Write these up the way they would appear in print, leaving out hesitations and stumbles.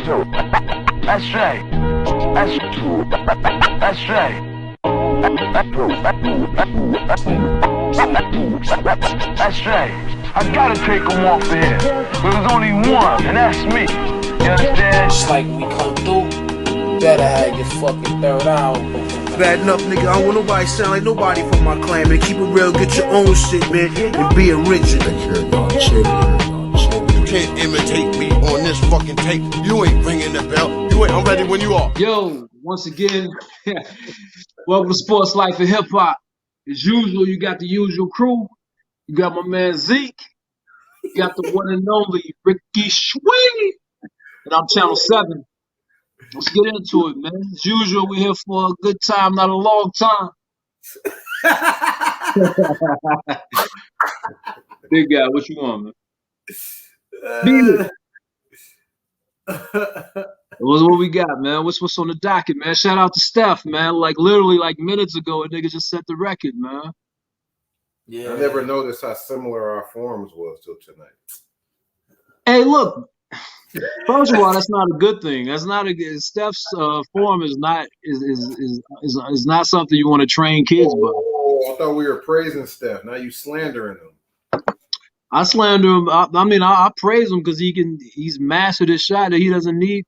That's right. That's true. That's right. That's right. I gotta take him off of here. But there's only one, and that's me. You understand? Just like we come through, better have your fucking third hour. Bad enough, nigga. I don't want nobody sound like nobody from my clan, man. Keep it real, get your own shit, man, and be original. You can't imitate me on this fucking tape. You ain't ringing the bell. I'm ready when you are. Yo, once again, welcome to Sports Life and Hip Hop. As usual, you got the usual crew. You got my man Zeke. You got the one and only Ricky Schwee. And I'm Channel 7. Let's get into it, man. As usual, we're here for a good time, not a long time. Big guy, what you want, man? What we got, man? What's on the docket, man? Shout out to Steph, man. Like literally, like minutes ago, a nigga just set the record, man. Yeah, I never noticed how similar our forms was till tonight. Hey, look. First of all, that's not a good thing. That's not a Steph's form is not not something you want to train kids by. Oh, I thought we were praising Steph. Now you slandering him. I slander him. I praise him because he's mastered his shot that he doesn't need.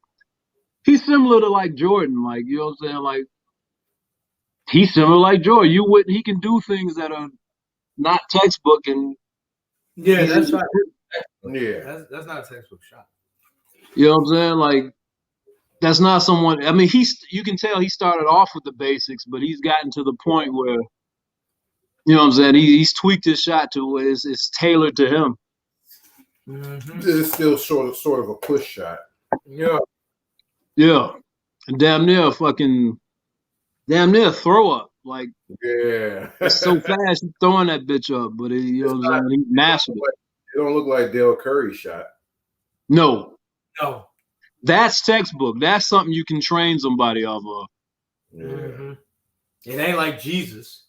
He's similar to like Jordan, like, you know what I'm saying? Like, he's similar like Jordan. He can do things that are not textbook, and yeah, that's not. Yeah, that's not a textbook shot. You know what I'm saying? Like, that's not someone. I mean, you can tell he started off with the basics, but he's gotten to the point where, you know what I'm saying? He's tweaked his shot to where it's tailored to him. Mm-hmm. It's still sort of a push shot. Yeah. Yeah, and damn near throw up. Like, yeah, it's so fast he's throwing that bitch up, but you know what I'm saying? He mastered it. It don't look like Dale Curry's shot. No, that's textbook. That's something you can train somebody off of. Yeah, mm-hmm. It ain't like Jesus.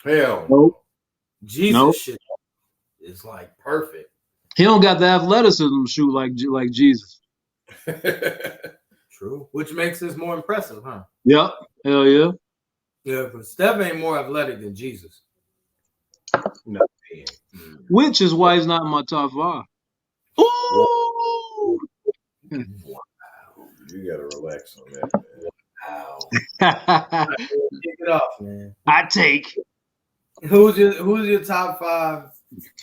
Hell, nope. Jesus shit is like perfect. He don't got the athleticism shoot like Jesus. True, which makes this more impressive, huh? Yep. Hell yeah. Yeah, but Steph ain't more athletic than Jesus. No. Which is why he's not in my top 5. Ooh! Wow. You gotta relax on that, man. Wow. Kick it off, man. I take. Who's your top 5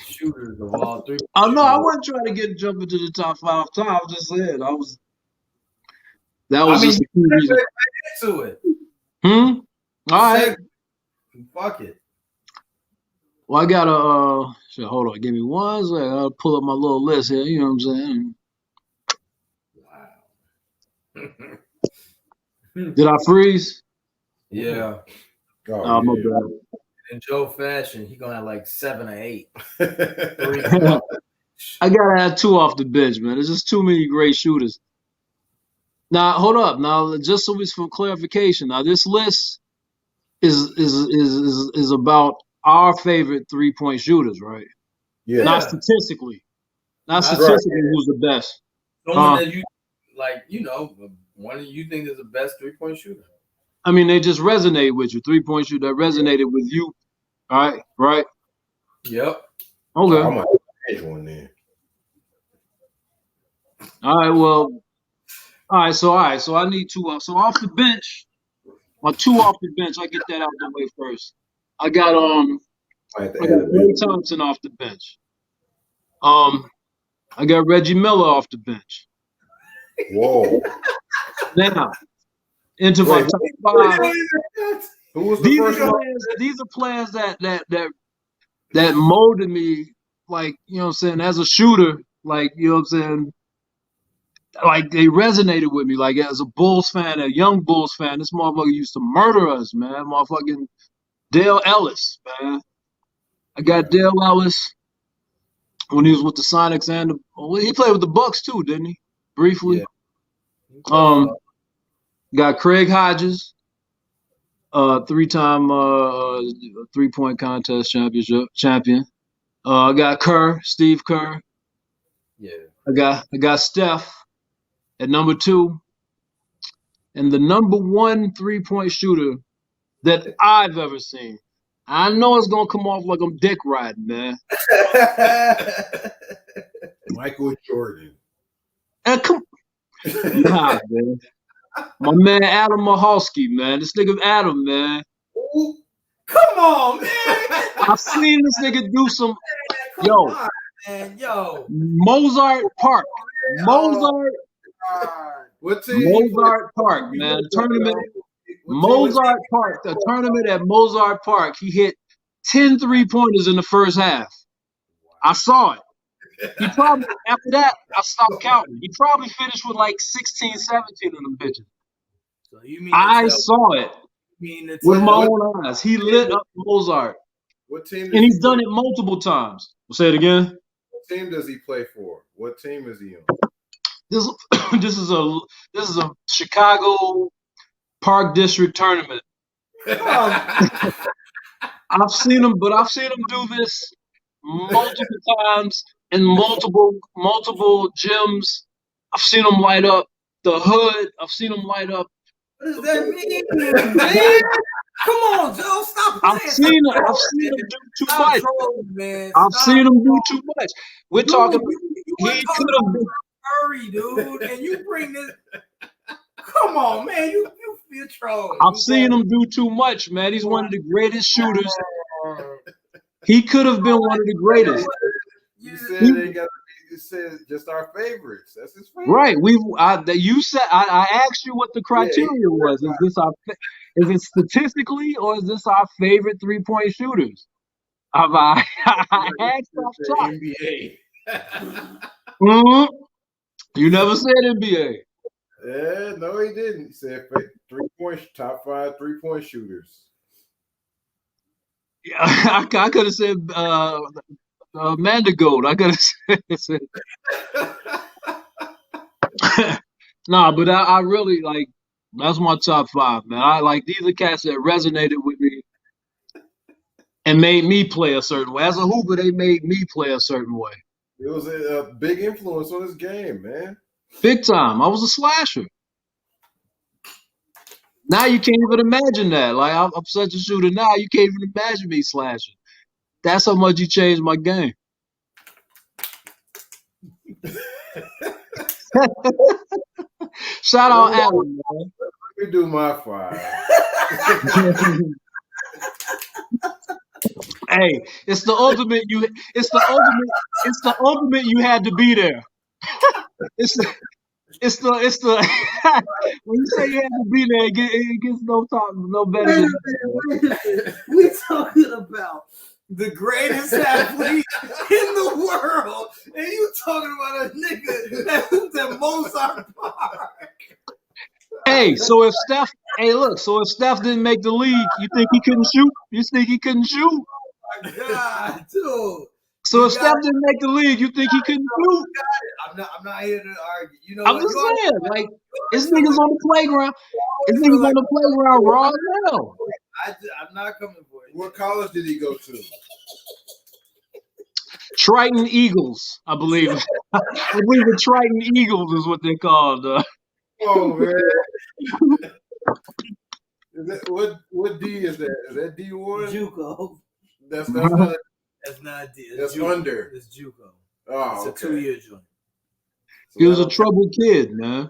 shooters of all 3? Oh no, I wasn't trying to jump into the top 5 times. I was just saying that was just a key reason. To it. All right. Fuck it. Well, I gotta hold on. Give me one second. I'll pull up my little list here. You know what I'm saying? Wow. Did I freeze? Yeah. Oh, my bad. In Joe fashion, he gonna have like 7 or 8. I gotta have 2 off the bench, man. There's just too many great shooters. Now, hold up. Now, just so it's for clarification. Now, this list is about our favorite 3-point shooters, right? Yeah. Not statistically. Not statistically right. Who's the best. Someone that you like, one that you think is the best 3-point shooter. I mean, they just resonate with you. 3-point shooter that resonated with you. All right, right? Yep. Okay. I'm gonna change one then. All right, well. All right, so I need 2 off. So off the bench, my 2 off the bench, I get that out the way first. I got Klay Thompson off the bench. I got Reggie Miller off the bench. Whoa. Now, into my top 5. Who was the first one? These are players that molded me, like, you know what I'm saying, as a shooter, like, you know what I'm saying, like, they resonated with me. Like, as a Bulls fan, a young Bulls fan, this motherfucker used to murder us, man. Motherfucking Dale Ellis, man. I got Dale Ellis when he was with the Sonics and he played with the Bucks too, didn't he? Briefly. Yeah. Got Craig Hodges, 3-time 3-point contest champion. I got Steve Kerr. Yeah. I got Steph at number 2, and the number 1 3-point shooter that I've ever seen. I know it's gonna come off like I'm dick riding, man. Michael Jordan. And come, nah, man. My man Adam Mahalski, man. This nigga Adam, man. Come on, man. I've seen this nigga do some. Come Yo, on, man. Yo. Mozart Park. Mozart. What team? he Mozart played? Park, man. Tournament. What team? Mozart Park. The tournament at Mozart Park. He hit 10 3-pointers in the first half. I saw it. He probably, after that, I stopped counting. He probably finished with like 16, 17 of them bitches. So you mean I saw it with my own eyes. He lit up Mozart. What team? And he's done it multiple times. We'll say it again. What team does he play for? What team is he on? This is a Chicago Park District tournament. I've seen him do this multiple times in multiple gyms. I've seen him light up the hood. I've seen him light up. What does that mean, man? Come on, Joe, stop playing. I've seen him do too much. Man. I've seen him do too much. We're talking. You He could have been. Hurry, dude, and you bring this. Come on, man, you feel trolling. I've seen him do too much, man. He's one of the greatest shooters. He could have been one of the greatest. You said they got. You said just our favorites. That's his favorite. Right. You said I asked you what the criteria was. Is it statistically or is this our favorite 3-point shooters? I asked off top. NBA. Mm-hmm. You never said NBA. Yeah, no, he didn't. He said 3-point top 5 3-point shooters. Yeah, I could have said Mandigold. I could have said. Nah, but I really like. That's my top 5, man. I like these are cats that resonated with me and made me play a certain way. As a hooper, they made me play a certain way. It was a big influence on his game, man. Big time. I was a slasher. Now you can't even imagine that. Like I'm such a shooter now, you can't even imagine me slashing. That's how much you changed my game. Shout out Adam, man. Let me do my 5. Hey, it's the ultimate. It's the ultimate. You had to be there. It's the. When you say you had to be there, it gets no better than that. We talking about the greatest athlete in the world, and you talking about a nigga that hooped at Mozart Park. Hey, so if Steph didn't make the league, you think he couldn't shoot? You think he couldn't shoot? Oh my God, dude. So if Steph didn't make the league, you think he couldn't shoot? I'm not here to argue. You know I'm what? just saying, like, this nigga's on the playground. This nigga's on the playground raw as hell. I'm not coming for you. What college did he go to? Triton Eagles, I believe. I believe the Triton Eagles is what they're called. Oh man. Is that, what D is that? Is that D1? JUCO. That's not. That's not D. That's JUCO. under. It's JUCO. Oh, it's a 2-year joint. So He was a troubled kid, man.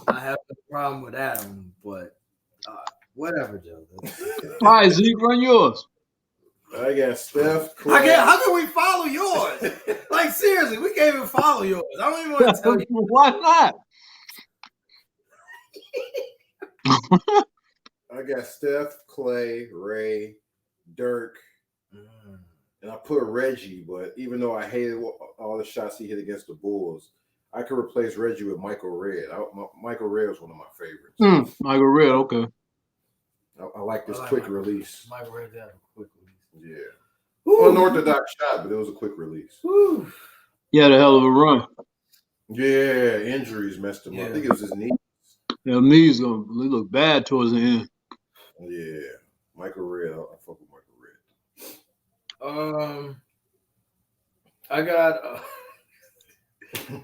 I have no problem with Adam, but whatever, Joe. All right, Zeke, run yours. I got Steph. Clay. How can we follow yours? Like, seriously, we can't even follow yours. I don't even want to tell you. Why not? I got Steph, Clay, Ray, Dirk, and I put Reggie. But even though I hated all the shots he hit against the Bulls, I could replace Reggie with Michael Redd. Michael Redd was one of my favorites. Michael Redd, okay. I like this quick release. Michael Redd had a quick release. Yeah. Unorthodox shot, but it was a quick release. He had a hell of a run. Yeah, injuries messed him up. I think it was his knee. His knees gonna look bad towards the end. Yeah. Michael Redd. I fuck with Michael Redd. I got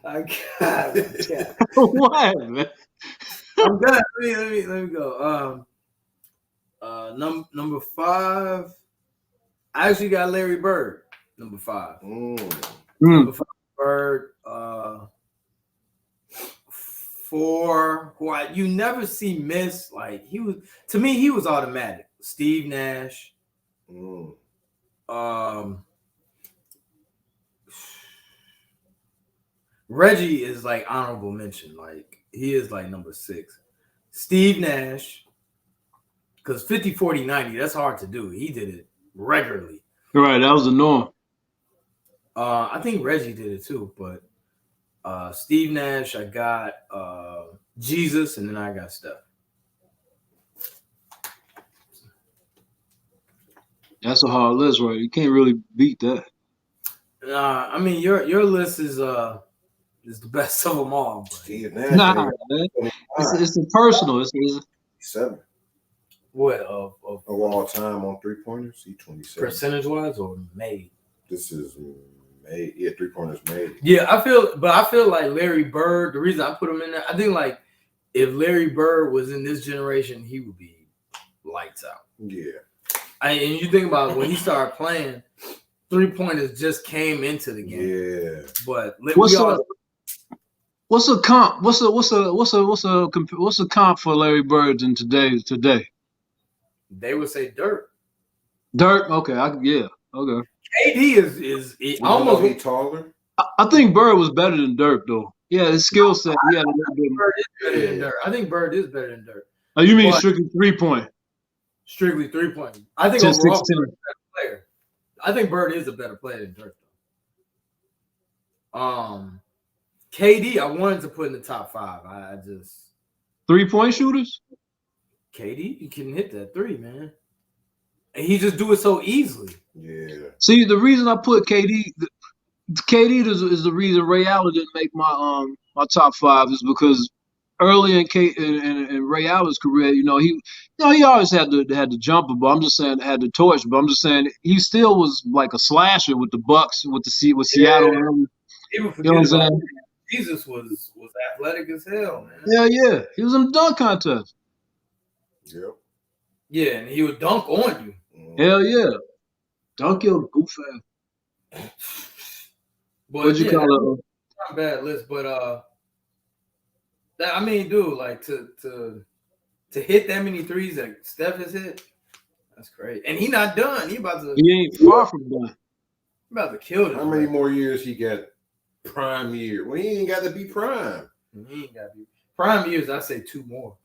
I got it. What, man? I'm done. Let me go. Number 5. I actually got Larry Bird. Number 5. Number 5, Bird. 4, who you never see miss. Like he was automatic. Steve Nash. Reggie is like honorable mention. Like he is like number 6. Steve Nash, because 50, 40, 90, that's hard to do. He did it regularly. Right, that was the norm. I think Reggie did it too, but Steve Nash, I got Jesus, and then I got Steph. That's a hard list, right? You can't really beat that. I mean, your list is the best of them all. Steve Nash, Nah, man. It's a personal. It's 7. What of all time on 3-pointers? He 27. Percentage wise or made? This is made. Yeah, 3-pointers made. Yeah, I feel like Larry Bird. The reason I put him in there, I think like if Larry Bird was in this generation, he would be lights out. Yeah. And you think about when he started playing, 3-pointers just came into the game. Yeah. But what's a comp? What's a comp for Larry Bird in today? They would say Dirk. Dirk, okay, okay. KD is almost be taller. I think Bird was better than Dirk though. Yeah, his skill set. Yeah, Bird is better than Dirk. I think Bird is better than Dirk. Oh, you mean strictly 3-point? Strictly 3-point. I think 10, overall 16. Bird's a better player. I think Bird is a better player than Dirk. KD, I wanted to put in the top 5. I just 3-point shooters. KD, you can hit that 3, man, and he just do it so easily. Yeah. See, the reason I put KD is the reason Ray Allen didn't make my my top 5 is because early in Ray Allen's career, he always had the jumper, but I'm just saying had the torch. But I'm just saying he still was like a slasher with the Bucks, with Seattle. Even You know what I'm saying? Jesus was athletic as hell, man. Yeah. He was in the dunk contest. Yep. Yeah, and he would dunk on you. Hell yeah. Dunk your goof ass. But What'd you call it? Not a bad list, but that, I mean, dude, like to hit that many threes that Steph has hit, that's great. And he not done. He ain't far from done. About to kill this. How many more years he got? Prime year. Well, he ain't got to be prime. He ain't got to be prime years. I say 2 more.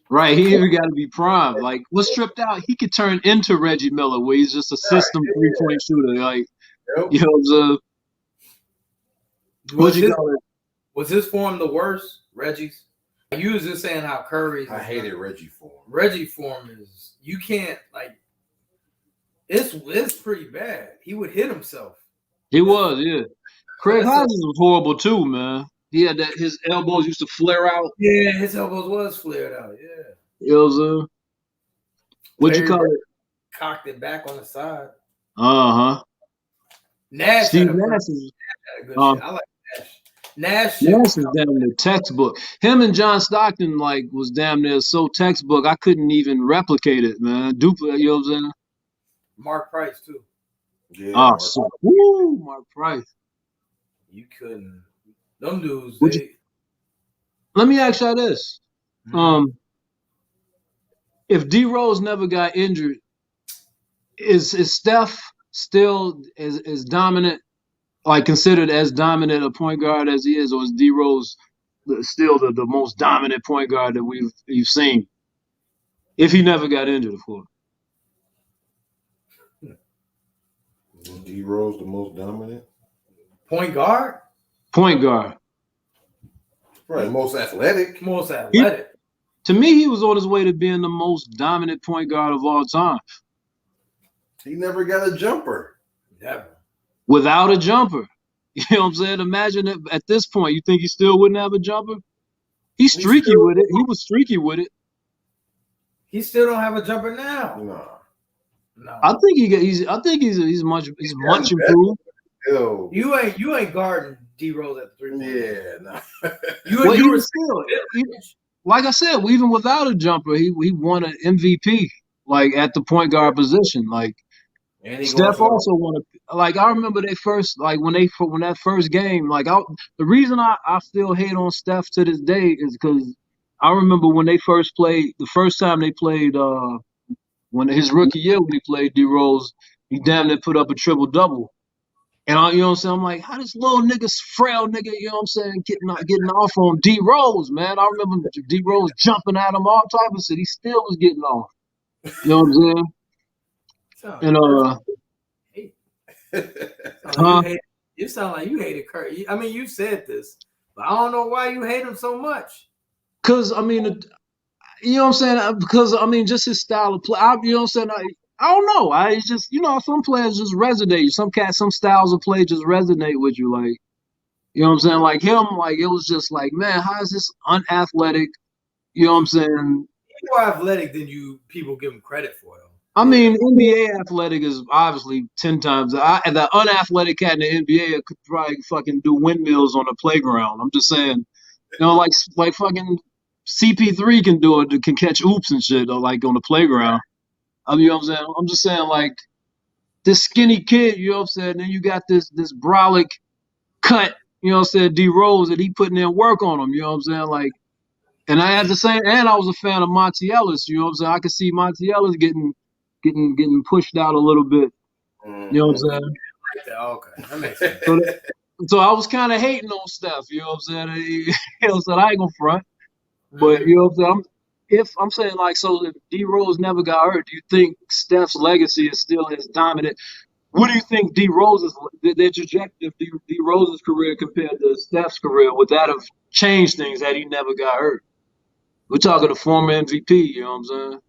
Right, he even got to be prime. Like, what's stripped out? He could turn into Reggie Miller, where he's just a system 3-point shooter. Like, you know, was his form the worst? Reggie's. You was just saying how Curry's. I hated Reggie form. Reggie form is you can't like. It's pretty bad. He would hit himself. He was, yeah. Craig Hodges was horrible too, man. He had that. His elbows used to flare out. Yeah, his elbows was flared out. Yeah. It was what'd you call it? Cocked it back on the side. Nash. Steve Nash is had a good shit. I like Nash. Nash is damn near textbook. Him and John Stockton was damn near so textbook. I couldn't even replicate it, man. You know what I'm saying? Mark Price too. Yeah. Mark Price. You couldn't. Them dudes. Let me ask y'all this: if D Rose never got injured, is Steph still as dominant, like considered as dominant a point guard as he is, or is D Rose still the most dominant point guard that we've seen? If he never got injured, of course. Is D Rose the most dominant point guard? Point guard. Right, most athletic. To me, he was on his way to being the most dominant point guard of all time. He never got a jumper. Never. Without a jumper. You know what I'm saying? Imagine if at this point, you think he still wouldn't have a jumper? He's streaky with it. He was streaky with it. He still don't have a jumper now. No. I think he's much improved. Ew. You ain't guarding D Rose at the 3 point. Yeah, nah. You were still, like I said, even without a jumper, he won an MVP like at the point guard position. Like And he Steph also won a. Like I remember they first like when that first game. Like the reason I still hate on Steph to this day is because I remember when they first played the first time they played when his rookie year when he played D Rose, he damn near put up a triple double. And you know what I'm saying? I'm like, how this little nigga, frail nigga, you know what I'm saying, getting off on D Rose, man. I remember D Rose jumping at him all type of shit. He still was getting off. You know what I'm saying? And you sound like you hated Curry. I mean, you said this, but I don't know why you hate him so much. Cause I mean, you know what I'm saying? Because I mean, just his style of play. You know what I'm saying? I don't know. I just, you know, some players just resonate. Some styles of play just resonate with you. Like, you know what I'm saying? Like him, like it was just like, man, how is this unathletic? You know what I'm saying? He's more athletic than people give him credit for, though. I mean, NBA athletic is obviously 10 times. The unathletic cat in the NBA could probably fucking do windmills on the playground. I'm just saying, you know, like fucking CP3 can do it, can catch oops and shit, or like on the playground. I mean, you know what I'm saying? I'm just saying, like, this skinny kid, you know what I'm saying? Then you got this brolic cut, you know what I'm saying, D Rose, that he putting in work on him, you know what I'm saying? Like, and I had the same, and I was a fan of Monty Ellis, you know what I'm saying? I could see Monty Ellis getting pushed out a little bit, you know what I'm saying? Okay, that makes sense. So I was kind of hating on Steph, you know what I'm saying? You know what I'm saying? I ain't gonna front, but you know what I'm saying? I'm saying, like, so if D Rose never got hurt, do you think Steph's legacy is still as dominant? What do you think the trajectory of D Rose's career compared to Steph's career, would that have changed things had he never got hurt? We're talking a former MVP, you know what I'm saying?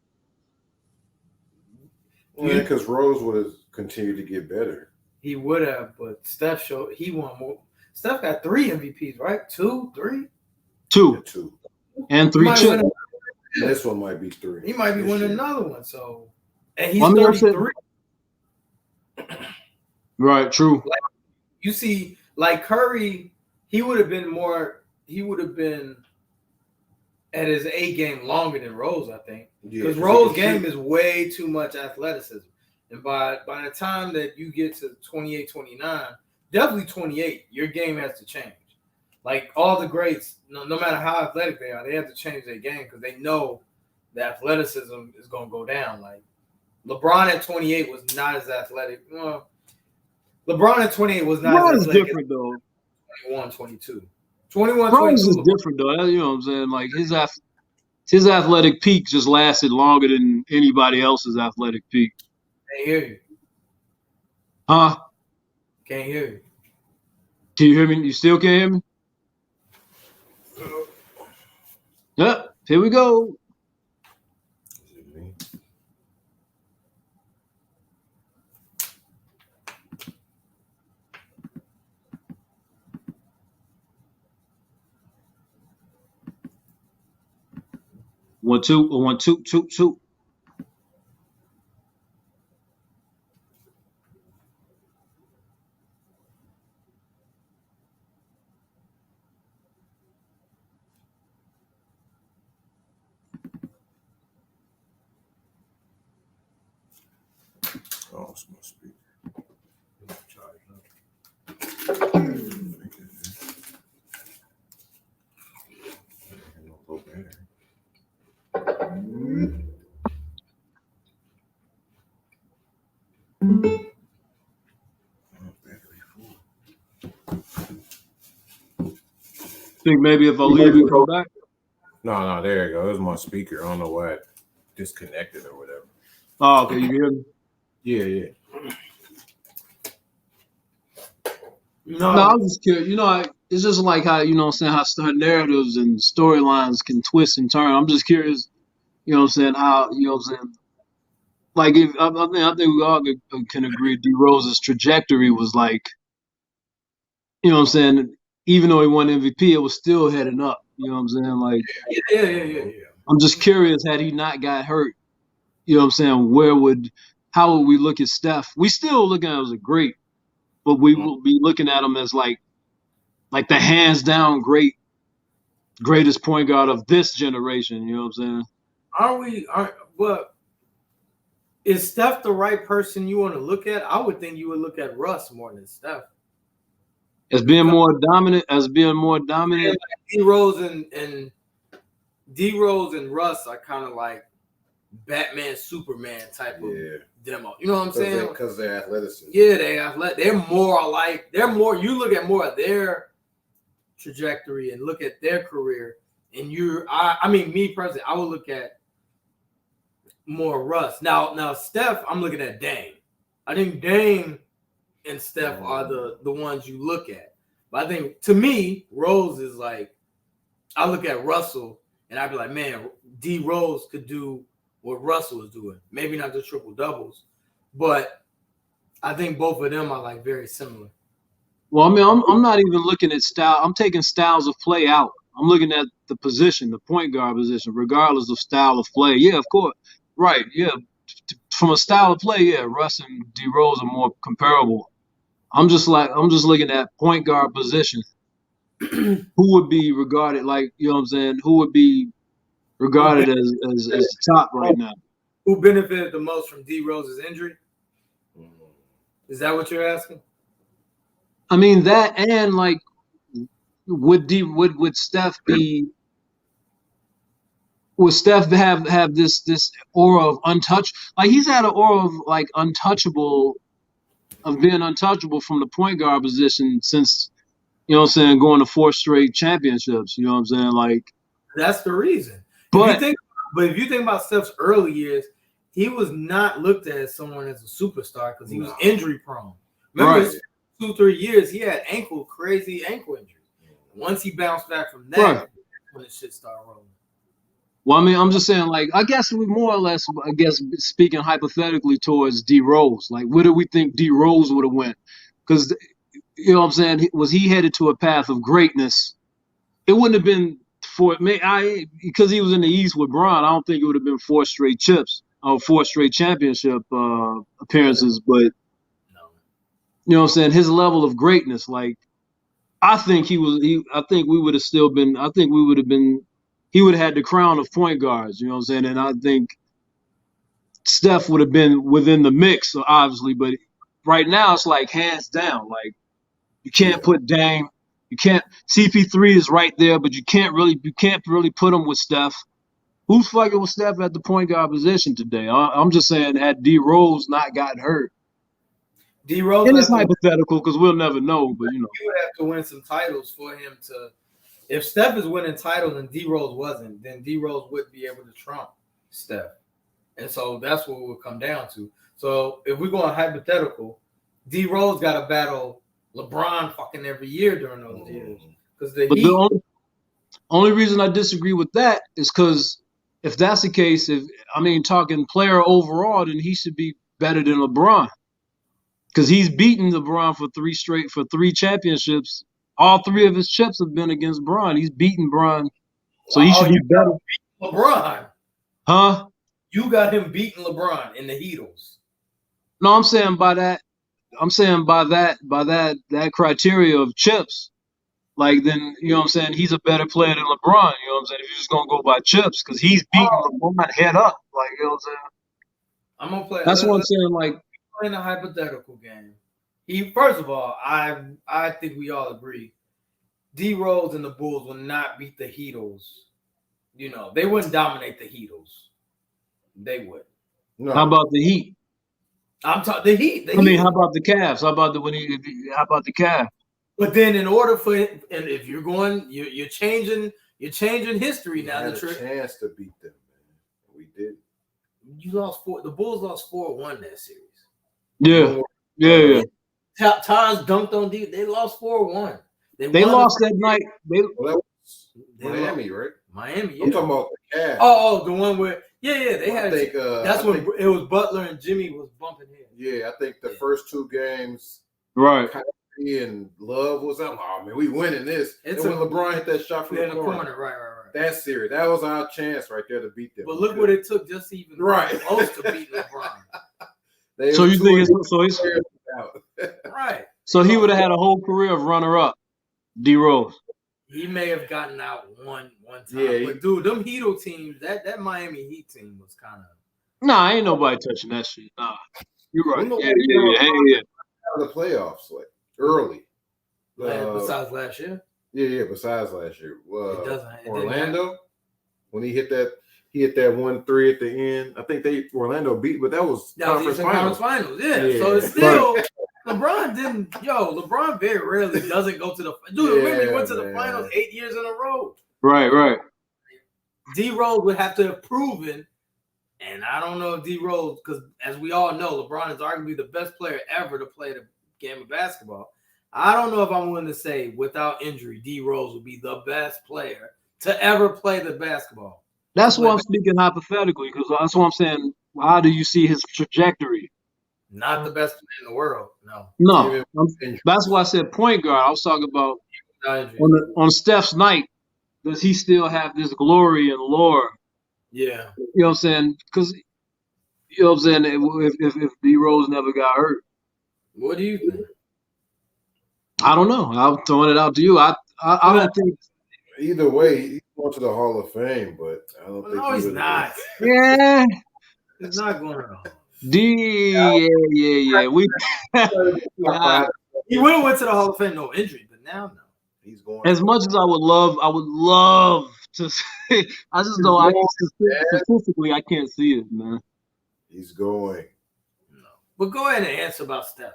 Well, because Rose would have continued to get better. He would have, but Steph showed he won more. Steph got 3 MVPs, right? 2, 3? 2. Yeah, 2. And 3 chips. This one might be 3. He might be winning another one. So, and he's 33. Right, true. Like, you see, like Curry, he would have been at his A game longer than Rose, I think. Because Rose's game is way too much athleticism. And by the time that you get to 28, 29, definitely 28, your game has to change. Like all the greats, no matter how athletic they are, they have to change their game because they know the athleticism is going to go down. Like LeBron at 28 was not as athletic. Well, LeBron at 28 was not as athletic. Different, though. 21, 22. 21, Bron's 22. is different, though. You know what I'm saying? Like his athletic peak just lasted longer than anybody else's athletic peak. Can't hear you. Huh? Can't hear you. Can you hear me? You still can't hear me? Yep. Here we go. Is it me? One, two, 1, 2, 2, 2. Oh, it's my speaker. Think maybe if I leave and come back? No, there you go. It was my speaker. I don't know why it disconnected or whatever. Oh, okay. You hear me? Yeah. No, I'm just curious. You know, it's just like how, you know what I'm saying, how narratives and storylines can twist and turn. I'm just curious, you know what I'm saying, how, you know what I'm saying, like, I think we all can agree D Rose's trajectory was like, you know what I'm saying, even though he won MVP, it was still heading up. You know what I'm saying? Like, Yeah. I'm just curious, had he not got hurt, you know what I'm saying, how would we look at Steph? We still look at him as a great, but we will be looking at him as like like the hands down greatest point guard of this generation. You know what I'm saying? Well, is Steph the right person you want to look at? I would think you would look at Russ more than Steph. As being more dominant. Yeah, like D-Rose and Russ are kind of like Batman, Superman type of demo. You know what I'm saying? Because they're athleticism. Yeah, they're more alike. They're more. You look at more of their trajectory and look at their career, and I mean, me personally, I would look at more Russ. Now Steph, I'm looking at Dame. I think Dame and Steph are the ones you look at. But I think, to me, Rose is like, I look at Russell and I'd be like, man, D Rose could do what Russell is doing. Maybe not the triple doubles, but I think both of them are like very similar. Well, I mean, I'm not even looking at style. I'm taking styles of play out. I'm looking at the position, the point guard position, regardless of style of play. Yeah, of course. Right. Yeah. From a style of play, yeah, Russ and D Rose are more comparable. I'm just looking at point guard position. Who would be regarded like, you know what I'm saying? Who would be regarded as top right now? Who benefited the most from D Rose's injury? Is that what you're asking? I mean that, and like, would Steph be? Would Steph have this aura of untouched? Like, he's had an aura of like untouchable, of being untouchable from the point guard position since, you know what I'm saying, going to 4 straight championships. You know what I'm saying? Like, that's the reason. But if you think about Steph's early years, he was not looked at as someone as a superstar because he was injury prone. Remember, his 2-3 years, he had crazy ankle injury. Once he bounced back from that, when the shit started rolling. Well, I mean, I'm just saying, like, I guess we more or less, speaking hypothetically towards D Rose, like, where do we think D Rose would have went? Because, you know what I'm saying, was he headed to a path of greatness? It wouldn't have been because he was in the East with Bron. I don't think it would have been 4 straight chips or 4 straight championship appearances. But, you know what I'm saying, his level of greatness, like, I think he would have been. He would have had the crown of point guards, you know what I'm saying? And I think Steph would have been within the mix, obviously. But right now, it's like hands down. Like, you can't put Dame. You can't. CP3 is right there, but you can't really put him with Steph. Who's fucking with Steph at the point guard position today? I'm just saying, had D Rose not gotten hurt. D Rose, and it's hypothetical because we'll never know. But you know, he would have to win some titles for him to. If Steph is winning titles and D Rose wasn't, then D Rose wouldn't be able to trump Steph. And so that's what it would come down to. So if we're going hypothetical, D Rose got to battle LeBron fucking every year during those years. The only reason I disagree with that is because if that's the case, talking player overall, then he should be better than LeBron. Because he's beaten LeBron for 3 championships. All 3 of his chips have been against Bron. He's beaten Bron, so he should be better. LeBron, huh? You got him beating LeBron in the Heatles. No, I'm saying by that criteria of chips, like, then, you know what I'm saying, he's a better player than LeBron. You know what I'm saying? If you're just gonna go by chips, because he's beating LeBron head up, like, you know what I'm saying. I'm gonna play. That's what I'm saying. Like, playing a hypothetical game. First of all, I think we all agree, D Rose and the Bulls will not beat the Heatles. You know, they wouldn't dominate the Heatles. They would. No. How about the Heat? I'm talking the Heat. How about the Cavs? How about the Cavs? But then, in order for and if you're going, you're changing history now. We had a chance to beat them, man. We did. You lost 4. The Bulls lost 4-1 that series. Yeah. Yeah. Taz dunked on D. They lost 4-1. They lost that night. Miami, right? Miami. Yeah. I'm talking about the Cavs. Oh, the one where they had. That's when it was Butler and Jimmy was bumping heads. Yeah, I think the first 2 games, right? Kyrie and Love was out. Oh man, we winning this. And when LeBron hit that shot from the corner, right. That series, that was our chance right there to beat them. But look what it took just to even close to beat LeBron. So you think it's right? So he would have had a whole career of runner-up. D Rose. He may have gotten out one time. Yeah, But dude, them Heat teams, that Miami Heat team was kind of. Nah, ain't nobody touching that shit. Nah, you're right. Well, Yeah. Out of the playoffs, like early. Besides last year. Yeah. Besides last year, It doesn't. Orlando when he hit that 1-3 at the end. I think Orlando beat, but that was conference finals. Yeah. So it's still LeBron didn't. LeBron very rarely doesn't go to the. Dude, remember he went to the finals 8 years in a row. Right. D Rose would have to have proven, and I don't know if D Rose, because as we all know, LeBron is arguably the best player ever to play the game of basketball. I don't know if I'm willing to say without injury, D Rose would be the best player to ever play the basketball. That's why I'm speaking hypothetically, because that's what I'm saying. How do you see his trajectory? Not the best player in the world, no. No, that's why I said point guard. I was talking about on Steph's night. Does he still have this glory and lore? Yeah. You know what I'm saying? Because, you know what I'm saying, if D Rose never got hurt. What do you think? I don't know. I'm throwing it out to you. I don't think. Either way, he's going to the Hall of Fame, but I don't think. No, he's not. Yeah. He's not going to. Yeah. We. He would have went to the Hall of Fame, no injury, but now no. He's going. As much as I would love to see. I just know statistically I can't see it, man. He's going. No. But go ahead and answer about Steph,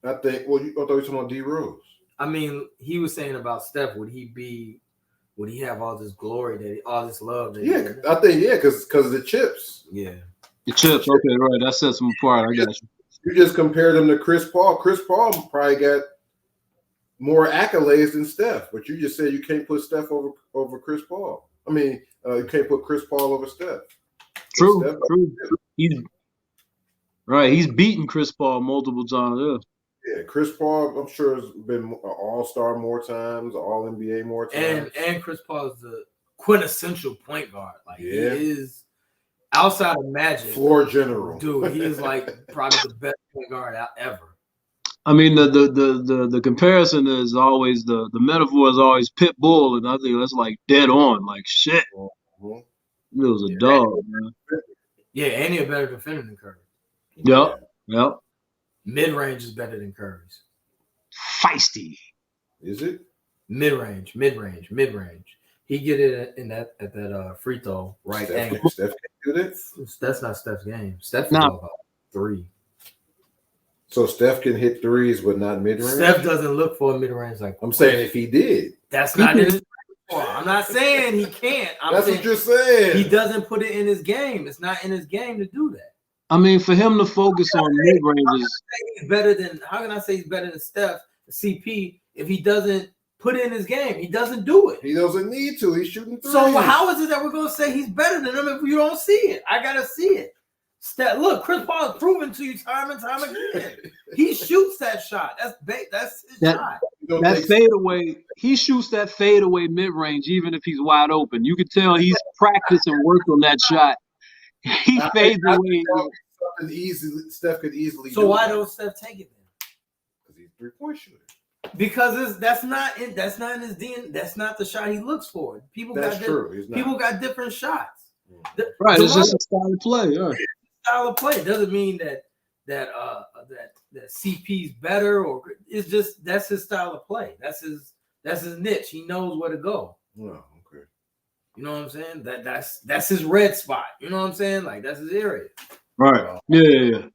man. I think. Well, I thought you were talking about D Rose. I mean, he was saying about Steph. Would he have all this glory, all this love? I think because of the chips. Yeah, the chips. Okay, right. That sets him apart. I got you. You just compared him to Chris Paul. Chris Paul probably got more accolades than Steph, but you just said you can't put Steph over Chris Paul. I mean, you can't put Chris Paul over Steph. True. He's beaten Chris Paul multiple times. Yeah, Chris Paul, I'm sure, has been an All-Star more times, All-NBA more times. And Chris Paul is the quintessential point guard. Like he is outside of Magic. Floor general. Dude, he is like probably the best point guard ever. I mean, the comparison is always the metaphor is always pit bull, and I think that's like dead on. Like shit, it was a dog, man. Yeah, and he's a better defender than Curry. Yep. Mid range is better than Curry's. Feisty. Is it? Mid range. He get it at that free throw right angle. Steph can do that. That's not Steph's game. Steph is all about three. So Steph can hit threes, but not mid range. Steph doesn't look for a mid range like. I'm saying if he did, that's not in his. I'm not saying he can't. That's what you're saying. He doesn't put it in his game. It's not in his game to do that. I mean, for him to focus on mid ranges, how can I say he's better than Steph, CP, if he doesn't put it in his game? He doesn't do it. He doesn't need to. He's shooting threes. So how is it that we're going to say he's better than him if you don't see it? I got to see it. Look, Chris Paul has proven to you time and time again. He shoots that shot. That's his shot. That fadeaway, he shoots that fadeaway mid range even if he's wide open. You could tell he's practiced and worked on that shot. He fades away. Steph could easily. So why don't Steph take it then? Because he's 3-point shooter. Because that's not in his DNA. That's not the shot he looks for. People got different shots. Right, it's just a style of play. Yeah. Style of play doesn't mean that CP's better, or it's just that's his style of play. That's his niche. He knows where to go. Oh, okay. You know what I'm saying? That's his red spot. You know what I'm saying? Like that's his area. Right. Yeah.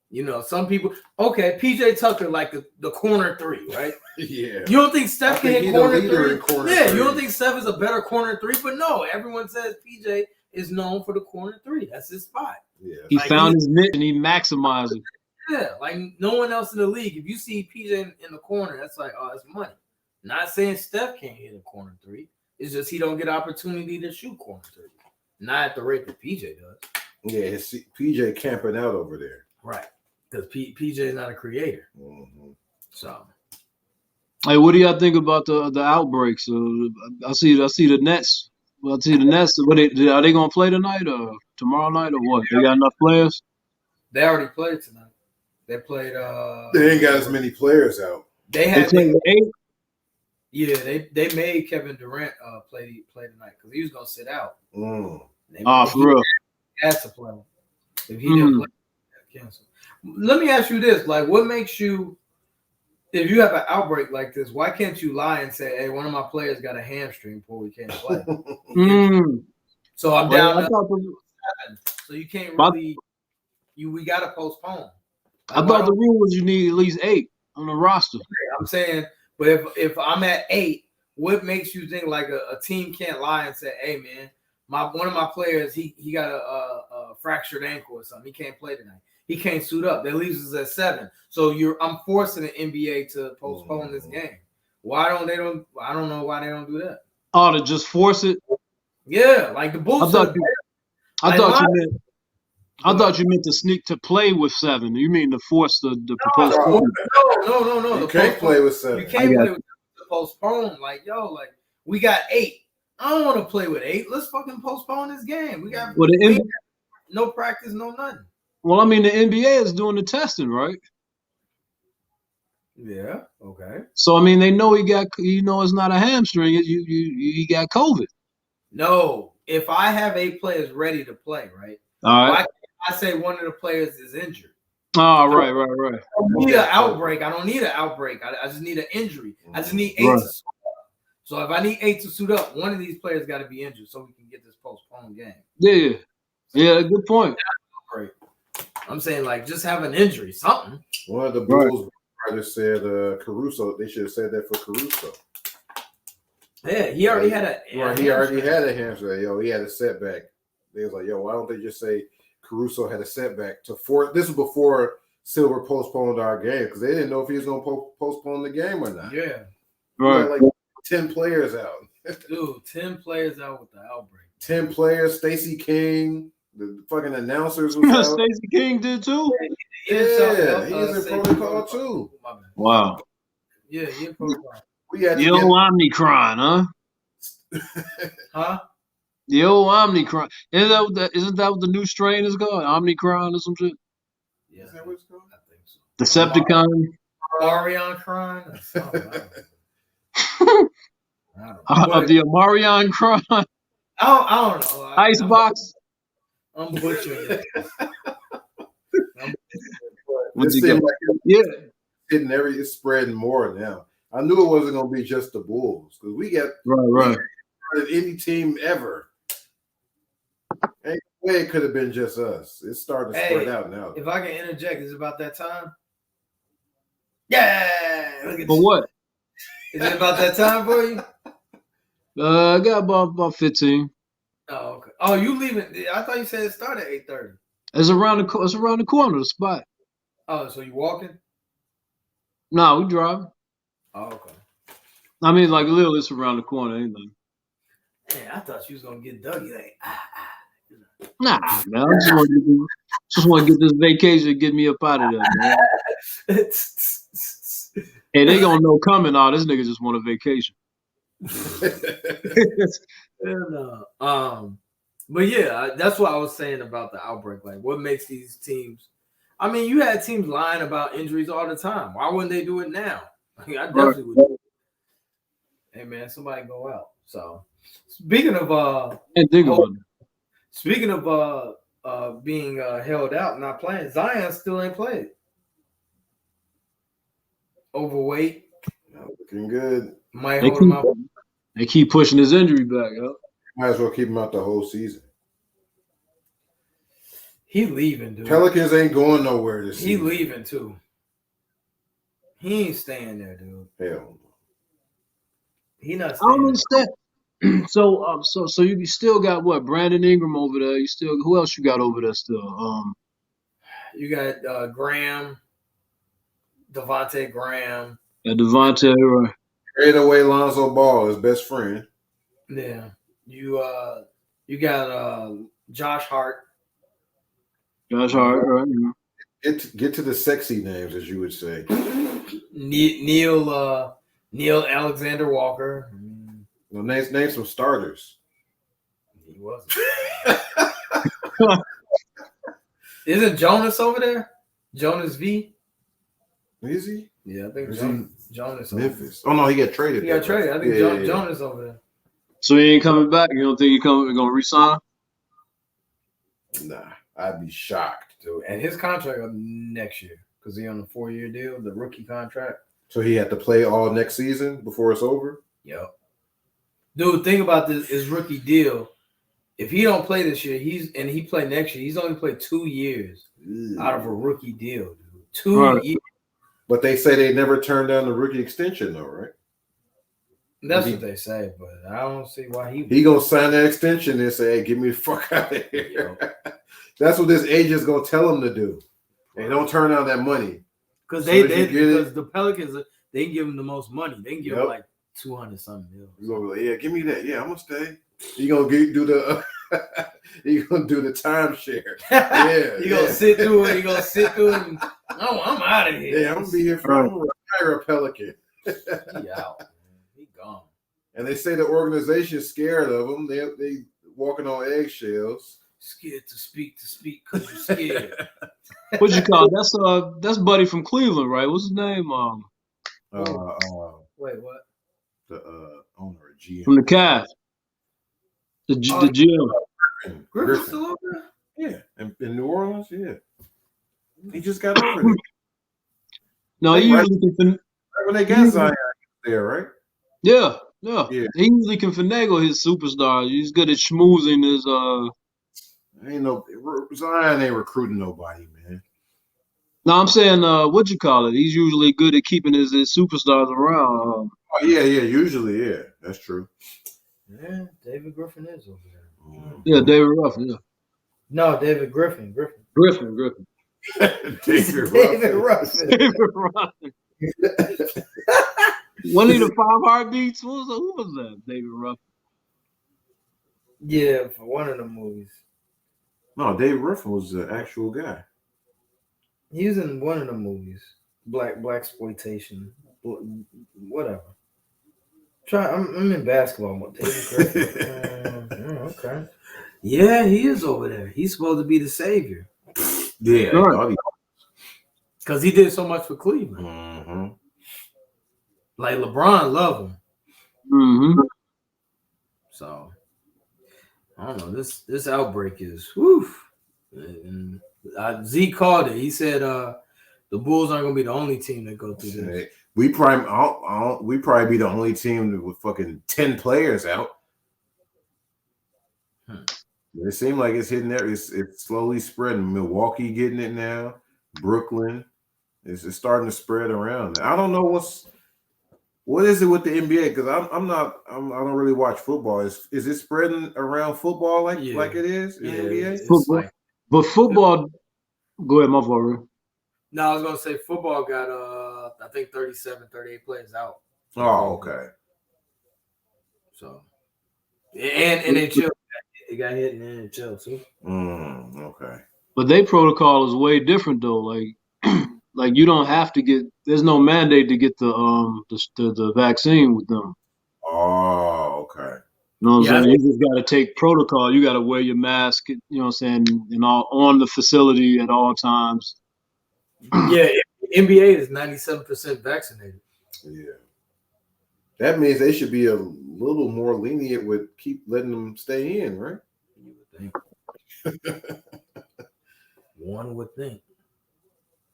You know, some people. Okay, PJ Tucker like the corner three, right? Yeah. You don't think Steph can hit corner three? Yeah. You don't think Steph is a better corner three? But no, everyone says PJ is known for the corner three. That's his spot. Yeah. He found his niche and he maximized it. Yeah, like no one else in the league. If you see PJ in the corner, that's like, oh, that's money. Not saying Steph can't hit a corner three. It's just he don't get opportunity to shoot corner three. Not at the rate that PJ does. Yeah, PJ camping out over there. Right. Because PJ is not a creator. Mm-hmm. So. Hey, what do y'all think about the outbreaks? I see the Nets. Well, I see the Nets. Are they going to play tonight or tomorrow night or what? They got enough players? They already played tonight. They played. They ain't got as many players out. They They had played with 8. yeah, they made Kevin Durant play tonight because he was gonna sit out. Mm. For real. He had to play. If he didn't play, he cancel. Let me ask you this: like, what makes you, if you have an outbreak like this, why can't you lie and say, "Hey, one of my players got a hamstring pull, we can't play." So I'm down to 7. So you can't really. We got to postpone. I thought the rule was you need at least 8 on the roster. I'm saying, but if I'm at 8, what makes you think like a team can't lie and say, "Hey, man, one of my players he got a fractured ankle or something. He can't play tonight. He can't suit up." That leaves us at 7. So I'm forcing the NBA to postpone this game. I don't know why they don't do that. Oh, to just force it? Yeah, like the Bulls. I thought you meant to sneak to play with 7. You mean to force the postpone? No. You can't play with 7. You can't play with 7 to postpone. Like, we got 8. I don't want to play with 8. Let's fucking postpone this game. We got no practice, no nothing. Well, I mean, the NBA is doing the testing, right? Yeah. Okay. So I mean, they know it's not a hamstring. He got COVID. No, if I have 8 players ready to play, right? All right. I say one of the players is injured. Oh, right. I don't need an outbreak. I don't need an outbreak. I just need an injury. I just need 8 to suit up. So if I need 8 to suit up, one of these players got to be injured so we can get this postponed game. Yeah, good point. I'm saying, like, just have an injury, something. One of the Bulls writers said Caruso. They should have said that for Caruso. Yeah, he already had a he already had a hamstring. He had a setback. They was like, why don't they just say Caruso had a setback this was before Silver postponed our game because they didn't know if he was going to postpone the game or not. Yeah. Right. Like 10 players out. Dude, 10 players out with the outbreak. 10 players. Stacey King, the fucking announcers was out. Stacey King did too? Yeah, he's in protocol too. Wow. Yeah, he in protocol. The old Omnicron, huh? Huh? The old Omnicron. Isn't that what the new strain is called? Omnicron or some shit? Yeah. Is that what it's called? I think so. Decepticon? Marion Cron? The Marion Cron? I don't know. Icebox? I'm butchering it. It's spreading more now. I knew it wasn't going to be just the Bulls because we got any team ever. Ain't no way it could have been just us. It's starting to spread out now. If I can interject, is it about that time? Yeah. For what? Is it about that time for you? I got about 15. Oh, okay. Oh, you leaving? I thought you said it started at 8:30. It's around the corner, the spot. Oh, so you walking? No, we drive. Oh, okay. I mean, like literally, it's around the corner. Anything. Man, I thought you was gonna get Dougie. Like, Nah, man. I just want to get this vacation and get me up out of there, man. Hey, they gonna know coming. This nigga just want a vacation. But yeah, that's what I was saying about the outbreak. Like, what makes these teams? I mean, you had teams lying about injuries all the time. Why wouldn't they do it now? I definitely would. Hey man, somebody go out. So speaking of being held out, and not playing, Zion still ain't played. Overweight, looking good. Might hold him out. They keep pushing his injury back up. Might as well keep him out the whole season. He leaving, dude. Pelicans ain't going nowhere this season. He leaving too. He ain't staying there, dude. Hell no. He not staying. I don't understand. So you still got what? Brandon Ingram over there. Who else you got over there still? You got Graham, Devontae Graham. Yeah, Devontae, right. Trade away Lonzo Ball, his best friend. Yeah. You got Josh Hart. Josh Hart, right? Yeah. Get to the sexy names, as you would say. Neil Alexander Walker. Well, name some starters. He wasn't. Isn't Jonas over there? Jonas V? Is he? Yeah, I think is Jonas. Jonas. Memphis. Oh no, he got traded. He got traded. I think Jonas over there. So he ain't coming back. You don't think he's gonna resign? Nah, I'd be shocked. Dude, and his contract up next year because he on a 4-year deal, the rookie contract. So he had to play all next season before it's over? Yep. Dude, think about this, his rookie deal. If he don't play this year, he play next year, he's only played 2 years out of a rookie deal, dude. 2 years. But they say they never turned down the rookie extension though, right? That's what they say, but I don't see why he gonna sign that extension and say, "Hey, get me the fuck out of here." That's what this agent's gonna tell him to do. Hey, don't turn down that money because because the Pelicans they can give him the most money. They can give him like 200 something mil. He's gonna be like, "Yeah, give me that. Yeah, I'm gonna stay." You gonna do the you gonna do the timeshare. Yeah, you gonna sit through it. You gonna sit through it. And, oh, I'm out of here. Yeah, I'm gonna be here for I'm gonna retire a Pelican. He out. He gone. And they say the organization's scared of him. They walking on eggshells. Scared to speak because you're scared. What you call it? That's Buddy from Cleveland, right? What's his name? Wait, what? The owner of GM. From the Cavs. The GM. Griffin still over there? Yeah, in New Orleans. Yeah, he just got over there. No, he usually can. When they got Zion there, right? Yeah. He usually can finagle his superstars. He's good at schmoozing his. Zion ain't recruiting nobody, man. No, I'm saying what you call it. He's usually good at keeping his superstars around. Oh yeah, usually, yeah, that's true. Yeah, David Griffin is over there. Yeah, David Ruffin. Yeah. No, David Griffin. Griffin. David Ruffin. Wasn't he the 5 Heartbeats? Who was that? David Ruffin. Yeah, for one of the movies. No, David Ruffin was the actual guy. He was in one of the movies. Black exploitation. Whatever. I'm in basketball. David Griffin. Okay. Yeah, he is over there. He's supposed to be the savior. Yeah. Because he did so much for Cleveland. Mm-hmm. Like LeBron loved him. Mm-hmm. So I don't know. This outbreak is whew. And Z called it. He said the Bulls aren't gonna be the only team that go through this. We probably be the only team with fucking 10 players out. It seems like it's hitting there. It's slowly spreading. Milwaukee getting it now. Brooklyn. It's starting to spread around. I don't know what is it with the NBA? Because I don't really watch football. Is it spreading around football like it is in NBA? Football. But football. Go ahead, my fault. No, I was gonna say football got I think 37, 38 players out. Oh, okay. So and NHL it got hit in the NHL too. Okay. But their protocol is way different though. Like you don't have to get. There's no mandate to get the vaccine with them. Oh, okay. You know what I'm saying? You just got to take protocol. You got to wear your mask. You know what I'm saying? And on the facility at all times. Yeah, NBA is 97% vaccinated. Yeah, that means they should be a little more lenient with keep letting them stay in, right? You would think. One would think.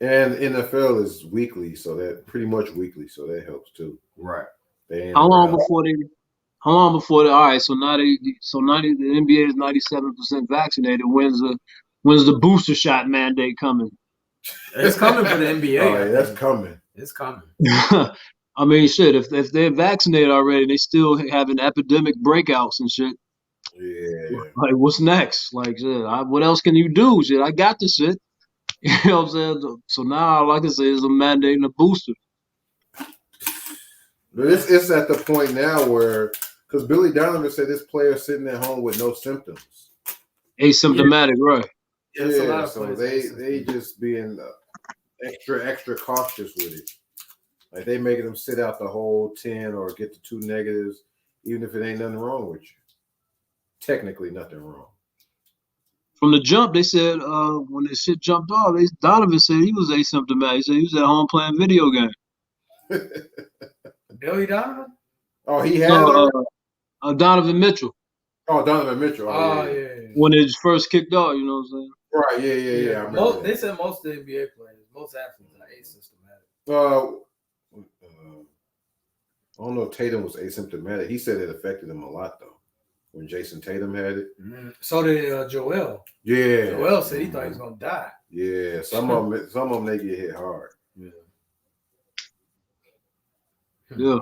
And NFL is weekly, so that pretty much weekly, so that helps too. Right. How long before they? All right, so now the NBA is 97% vaccinated. When's the booster shot mandate coming? It's coming for the NBA. Oh, yeah, that's coming. It's coming. I mean, shit. If they're vaccinated already, they still having epidemic breakouts and shit. Yeah. Like, what's next? Like, shit, what else can you do? Shit, I got this shit. You know what I'm saying? So now, like I say, is a mandate and a booster. But it's at the point now where, because Billy Donovan said this player sitting at home with no symptoms. Asymptomatic, right? Yeah, so they just being extra cautious with it. Like they making them sit out the whole 10 or get the 2 negatives, even if it ain't nothing wrong with you. Technically, nothing wrong. From the jump, they said when the shit jumped off, Donovan said he was asymptomatic. He said he was at home playing video games. Billy Donovan? Oh, he had it. Donovan Mitchell. Oh, Donovan Mitchell. Oh, yeah. yeah. When it first kicked off, you know what I'm saying? Right, yeah. I remember They said most of the NBA players, most athletes are asymptomatic. I don't know if Tatum was asymptomatic. He said it affected him a lot, though, when Jason Tatum had it. So did Joel. Yeah. Joel said he thought he was going to die. Yeah, some of them, they get hit hard. Yeah.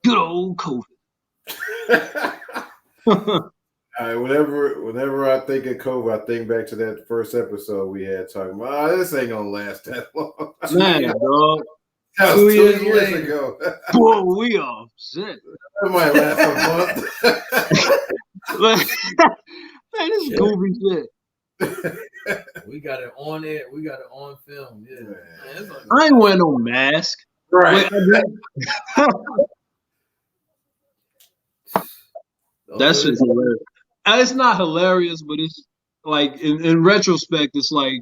Good old COVID. All right, whenever I think of COVID, I think back to that first episode we had talking about, this ain't gonna last that long. Man, dog. That was 2 years ago. Boy, we off. Shit. That might last a month. Man, this is goofy shit. We got it on air. We got it on film. Yeah. Man, I ain't wearing no mask. Right. That's just hilarious. It's not hilarious, but it's like in retrospect, it's like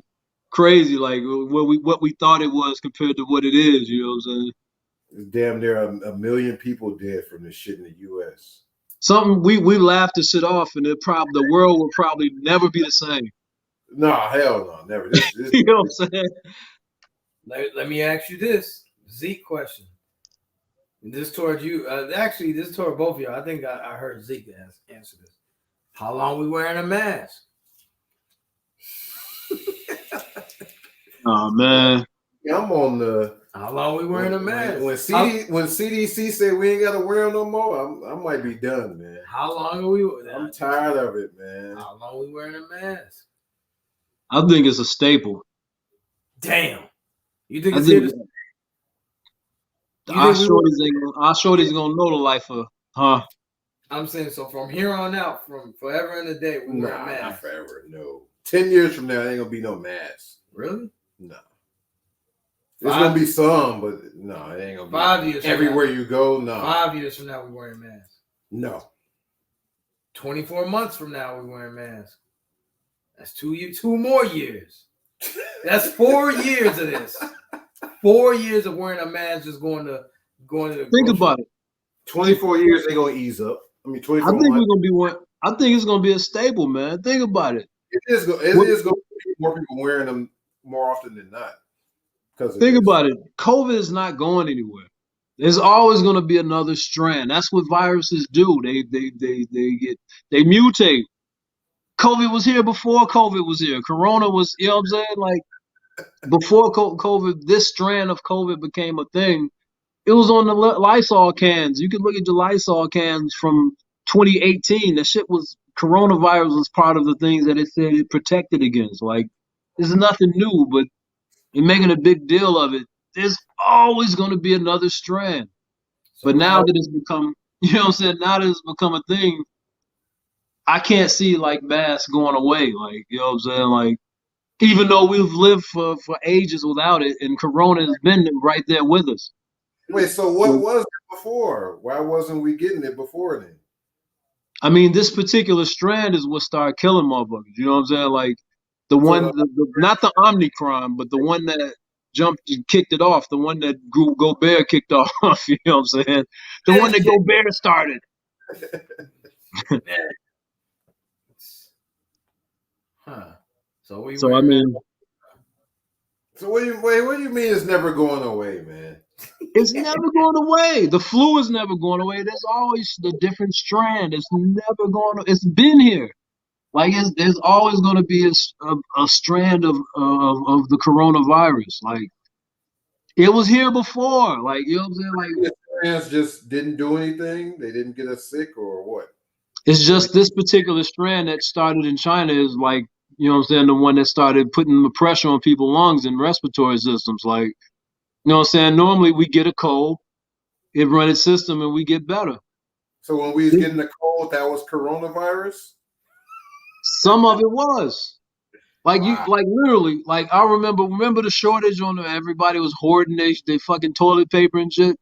crazy, like what we thought it was compared to what it is. You know what I'm saying? It's damn near a million people dead from this shit in the U.S. Something we laughed this shit off, and the world will probably never be the same. No, hell no, never. This You know what I'm saying? Let me ask you this Zeke question. This toward you. Actually, this toward both of you. I think I heard Zeke answer this. How long we wearing a mask? Oh man. Yeah, I'm on the. How long we wearing a mask? When CDC said we ain't got to wear them no more, I might be done, man. How long are we? I'm tired of it, man. How long we wearing a mask? I think it's a staple. Damn. You think it's here to stay? Our shorties gonna know the life of, huh? I'm saying, so from here on out, from forever and a day, we wear a mask. Not forever, no. 10 years from now, there ain't gonna be no mask. Really? No. There's gonna be some, but no, it ain't gonna be. 5 years everywhere you go, no. 5 years from now, we wearing masks. No. 24 months from now, we wearing masks. That's 2 years, 2 more years. That's 4 years of this. 4 years of wearing a mask, just going to the Think about it. 24 years, they gonna ease up. I mean, 24 I think months. we're gonna be one. I think it's gonna be a staple, man. Think about it. It is going to be more people wearing them more often than not. Think about it. COVID is not going anywhere. There's always going to be another strand. That's what viruses do. They mutate. COVID was here before COVID was here. Corona was, you know what I'm saying? Like before COVID, this strand of COVID became a thing. It was on the Lysol cans. You can look at your Lysol cans from 2018. That shit was, coronavirus was part of the things that it said it protected against. Like, there's nothing new, but you're making a big deal of it. There's always going to be another strand. But now that it's become, you know what I'm saying? Now that it's become a thing, I can't see like masks going away. Like, you know what I'm saying? Like, even though we've lived for ages without it, and Corona has been right there with us. Wait, so what was it before? Why wasn't we getting it before then? I mean, this particular strand is what started killing motherfuckers. You know what I'm saying? Like the one, not the Omicron, but the one that jumped and kicked it off. The one that Gobert kicked off. You know what I'm saying? The one that Gobert started. Huh. So what do you mean it's never going away, man? It's never going away. The flu is never going away. There's always the different strand. It's never going to. It's been here. Like there's always going to be a strand of the coronavirus. Like it was here before. Like, you know what I'm saying? Like the strands just didn't do anything. They didn't get us sick or what? It's just this particular strand that started in China is like, you know what I'm saying, the one that started putting the pressure on people's lungs and respiratory systems. Like, you know what I'm saying? Normally we get a cold, it run its system, and we get better. So when we was getting the cold, that was coronavirus? Some of it was. Like you, like literally, like I remember the shortage on everybody was hoarding they fucking toilet paper and shit.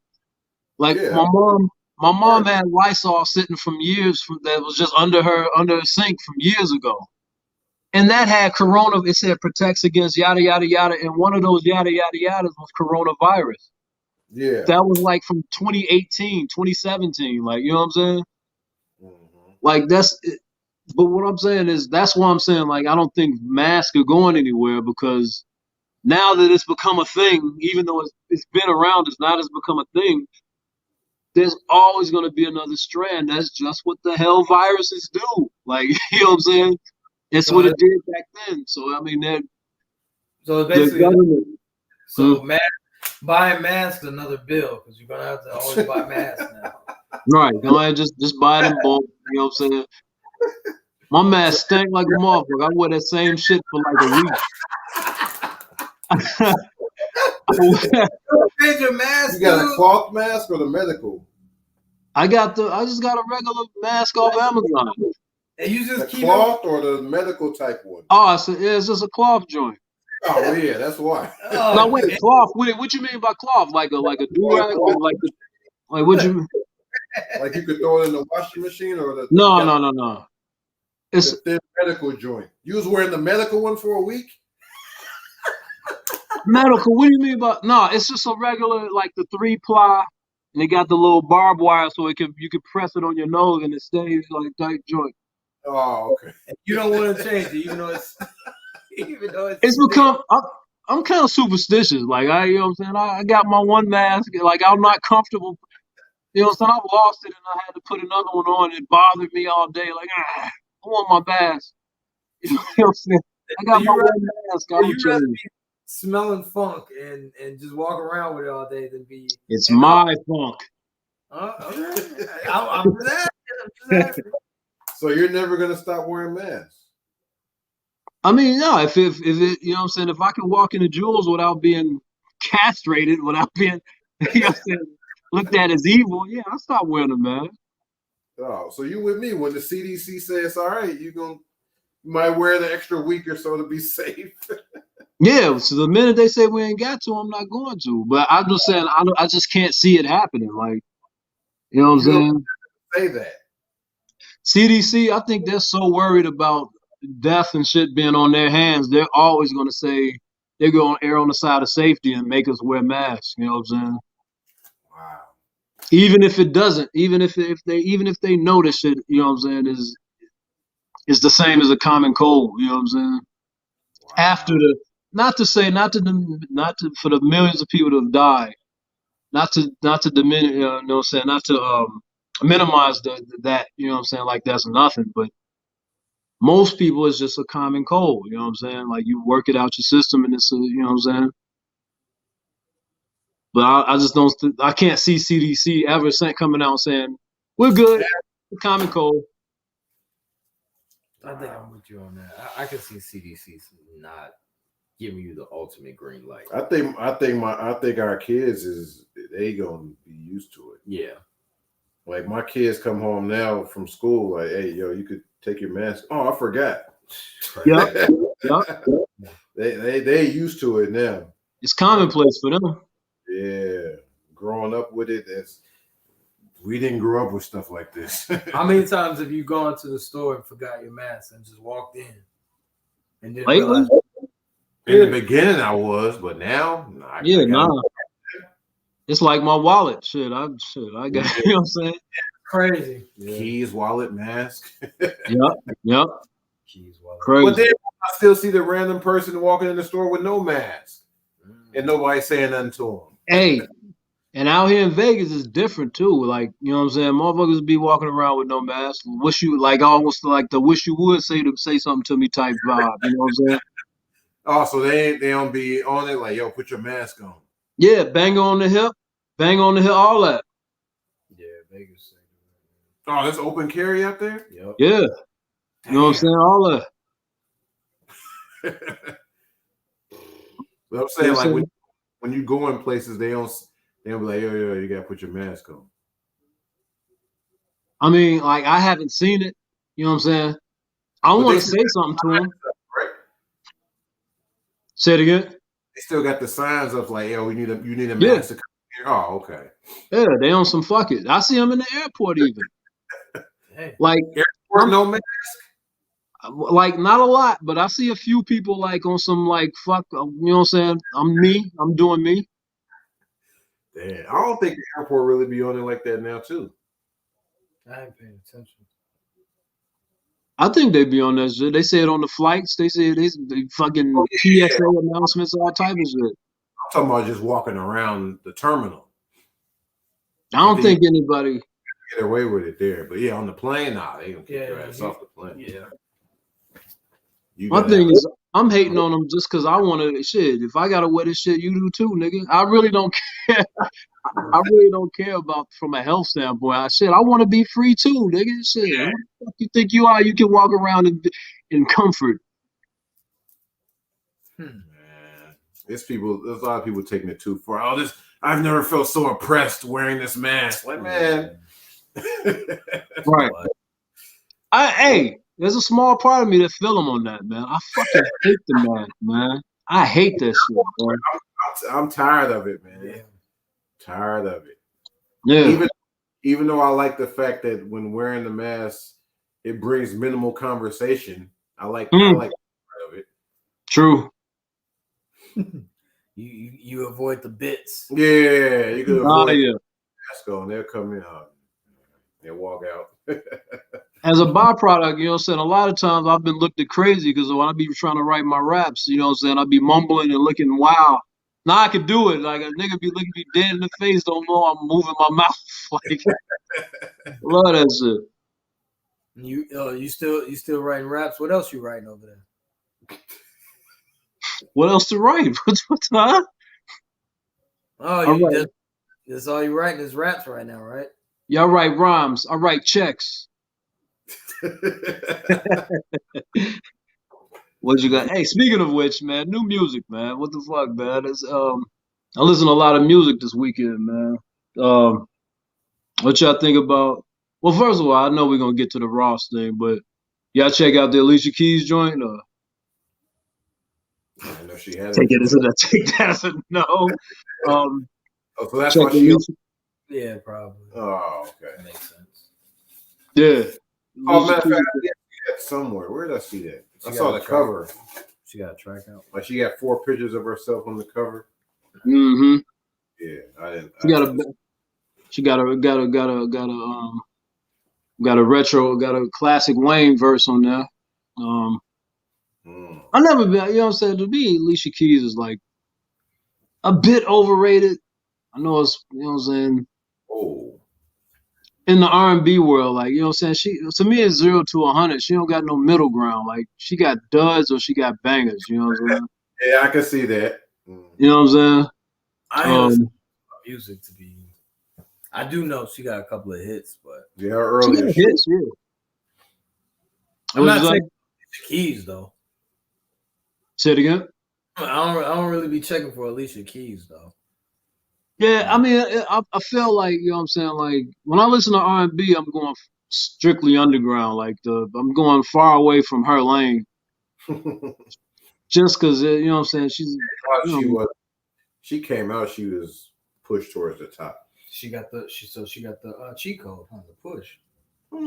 Like my mom had Lysol sitting from years that was just under her sink from years ago. And that had corona. It said protects against yada yada yada, and one of those yada yada yadas was coronavirus. Yeah. That was like from 2018, 2017. Like, you know what I'm saying? Mhm. Like but what I'm saying is that's why I'm saying, like, I don't think masks are going anywhere, because now that it's become a thing, even though it's been around, it's not as become a thing. There's always going to be another strand. That's just what the hell viruses do. Like, you know what I'm saying? It's So what it did back then. So, I mean, so the basically, government. so buying masks is another bill, because you're gonna have to always buy masks now. Right. Go ahead, just buy them bulk. You know what I'm saying? My mask stank like a motherfucker. I wear that same shit for like a week. Change your mask, You got a dude. cloth mask or the medical? I just got a regular mask off Amazon. And you The just keep cloth or the medical type one? Oh, it's just a cloth joint. Oh yeah, that's why. No, wait, cloth. What you mean by cloth? Like a do-rag? Like what you mean? Like you could throw it in the washing machine or the No. It's the thin medical joint. You was wearing the medical one for a week? medical. What do you mean by no? It's just a regular, like the 3-ply, and it got the little barbed wire, so you could press it on your nose and it stays like tight joint. Oh, okay. You don't want to change it, even though it's It's become. I'm kind of superstitious. Like you know what I'm saying. I got my one mask. Like I'm not comfortable. You know what I'm saying. I've lost it and I had to put another one on. It bothered me all day. Like I want my mask. You know what I'm saying. I got my one mask. You rather be smelling funk and just walk around with it all day than be. It's my funk. Okay. I'm that. So you're never gonna stop wearing masks? I mean, no. If it, you know what I'm saying. If I can walk into Jewels without being castrated, without being, you know what I'm saying, looked at as evil, yeah, I stop wearing a mask. Oh, so you with me when the CDC says, all right, you might wear the extra week or so to be safe. Yeah, so the minute they say we ain't got to, I'm not going to. But I'm just saying, I just can't see it happening. Like, you know what I'm saying? Say that. CDC, I think they're so worried about death and shit being on their hands, they're always going to say they're going to err on the side of safety and make us wear masks. You know what I'm saying? Wow. Even if it doesn't, even if they know this shit, you know what I'm saying, is the same as a common cold. You know what I'm saying? Wow. After not to for the millions of people that have died, not to diminish, you know what I'm saying, not to minimize that, you know what I'm saying, like that's nothing, but most people it's just a common cold, you know what I'm saying, like you work it out your system and it's you know what I'm saying, but I just don't, I can't see CDC ever coming out saying we're good, common cold. I think I'm with you on that. I can see CDC not giving you the ultimate green light. I think our kids they gonna be used to it. Yeah. Like my kids come home now from school, like, hey, yo, you could take your mask. Oh, I forgot. Yep. They used to it now. It's commonplace for them. Yeah. Growing up with it, we didn't grow up with stuff like this. How many times have you gone to the store and forgot your mask and just walked in and didn't Lately? realize? In the beginning, I was, but now, it's like my wallet. I got, you know what I'm saying? Crazy. Keys, wallet, mask. Yep. Keys, wallet. Crazy. But then I still see the random person walking in the store with no mask, and nobody saying nothing to them. Hey, and out here in Vegas is different too. Like, you know what I'm saying? Motherfuckers be walking around with no mask. Wish you almost like the wish you would say something to me type vibe. You know what I'm saying? Oh, so they don't be on it like, yo, put your mask on. Yeah, bang on the hip, all that. Yeah, Vegas. Oh, that's open carry out there? Yep. Yeah. You know what I'm saying? All that. But I'm saying, like, when you go in places, they don't be like, yo, you gotta put your mask on. I mean, like, I haven't seen it. You know what I'm saying? I want to say something to them. Right? Say it again. They still got the signs up like, yo, you need a mask to come here. Oh, okay. Yeah, they on some fuck it. I see them in the airport even. Hey. Like, airport, no mask? Like not a lot, but I see a few people like on some like fuck. You know what I'm saying? I'm me. I'm doing me. Damn, I don't think the airport really be on it like that now, too. I ain't paying attention. I think they be on that shit. They say it on the flights. They say they fucking PSA announcements, all type of shit. I'm talking about just walking around the terminal. I don't think anybody Get away with it there, but yeah, on the plane, nah, they gonna kick your ass off the plane. Yeah. My thing is, I'm hating on them just because I want to. Shit, if I gotta wear this shit, you do too, nigga. I really don't care. I really don't care about from a health standpoint. I want to be free too, nigga. Shit, who the fuck you think you are? You can walk around in comfort. Man, there's a lot of people taking it too far. Oh, I've never felt so oppressed wearing this mask. Like, man. Right. Hey, there's a small part of me that feel them on that, man. I fucking hate the mask, man. I hate that shit, bro. I'm tired of it, man. Yeah. Tired of it. Yeah. Even though I like the fact that when wearing the mask, it brings minimal conversation. I like part of it. True. You avoid the bits. Yeah, you could avoid yeah. mask on. They'll come in, they'll walk out. As a byproduct, you know what I'm saying? A lot of times I've been looked at crazy because when I be trying to write my raps, you know what I'm saying? I be mumbling and looking wild. Now I can do it. Like a nigga be looking me dead in the face, don't know I'm moving my mouth. Like, love that shit. You still writing raps? What else you writing over there? What else to write? What's huh? Oh, that's all you writing is raps right now, right? Yeah, I write rhymes. I write checks. What you got? Hey, speaking of which, man, new music, man. What the fuck, man? I listen to a lot of music this weekend, man. What y'all think about? Well, first of all, I know we're gonna get to the Ross thing, but y'all check out the Alicia Keys joint. I know she had take that as a no. So that's check why she. Yeah, probably. Oh, okay, that makes sense. Yeah. Oh, matter of fact, I did see that somewhere. Where did I see that? I saw the cover. She got a track out. Like she got 4 pictures of herself on the cover. Mm-hmm. Yeah, I didn't. She got a classic Wayne verse on there. I never been, you know what I'm saying? To me, Alicia Keys is like a bit overrated. I know it's, you know what I'm saying? Oh. In the R&B world, like, you know what I'm saying? To me, it's 0 to 100. She don't got no middle ground. Like, she got duds or she got bangers. You know what I'm saying? Yeah, I can see that. You know what I'm saying? I ain't listening to music to be. I do know she got a couple of hits, but yeah, earlier hits. Yeah. I'm not taking Alicia Keys though. Say it again. I don't really be checking for Alicia Keys though. Yeah, I mean, I feel like, you know what I'm saying, like when I listen to R&B, I'm going strictly underground. Like I'm going far away from her lane. Just because, you know what I'm saying, she came out, she was pushed towards the top. She got the cheat code, the push.